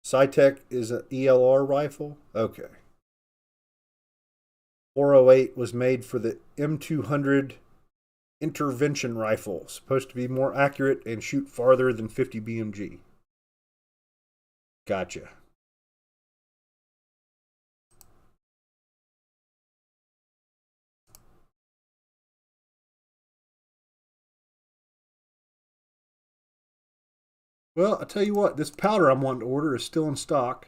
Cytec is an ELR rifle? Okay. 408 was made for the M200 intervention rifle, supposed to be more accurate and shoot farther than 50 BMG. Gotcha. Well, I tell you what, this powder I'm wanting to order is still in stock.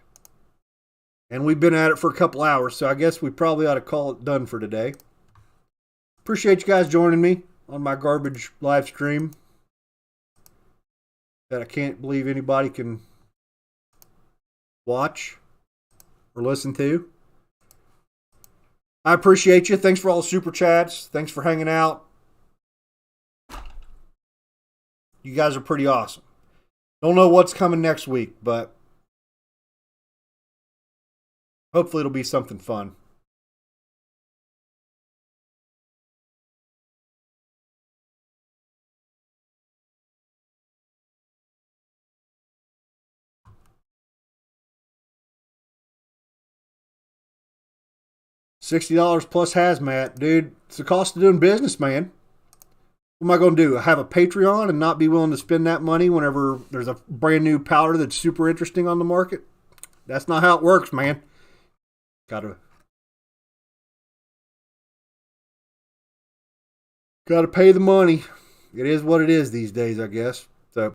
And we've been at it for a couple hours, so I guess we probably ought to call it done for today. Appreciate you guys joining me on my garbage live stream that I can't believe anybody can watch or listen to. I appreciate you. Thanks for all the super chats. Thanks for hanging out. You guys are pretty awesome. Don't know what's coming next week, but hopefully it'll be something fun. $60 plus hazmat, dude. It's the cost of doing business, man. What am I going to do? Have a Patreon and not be willing to spend that money whenever there's a brand new powder that's super interesting on the market? That's not how it works, man. Gotta pay the money. It is what it is these days, I guess.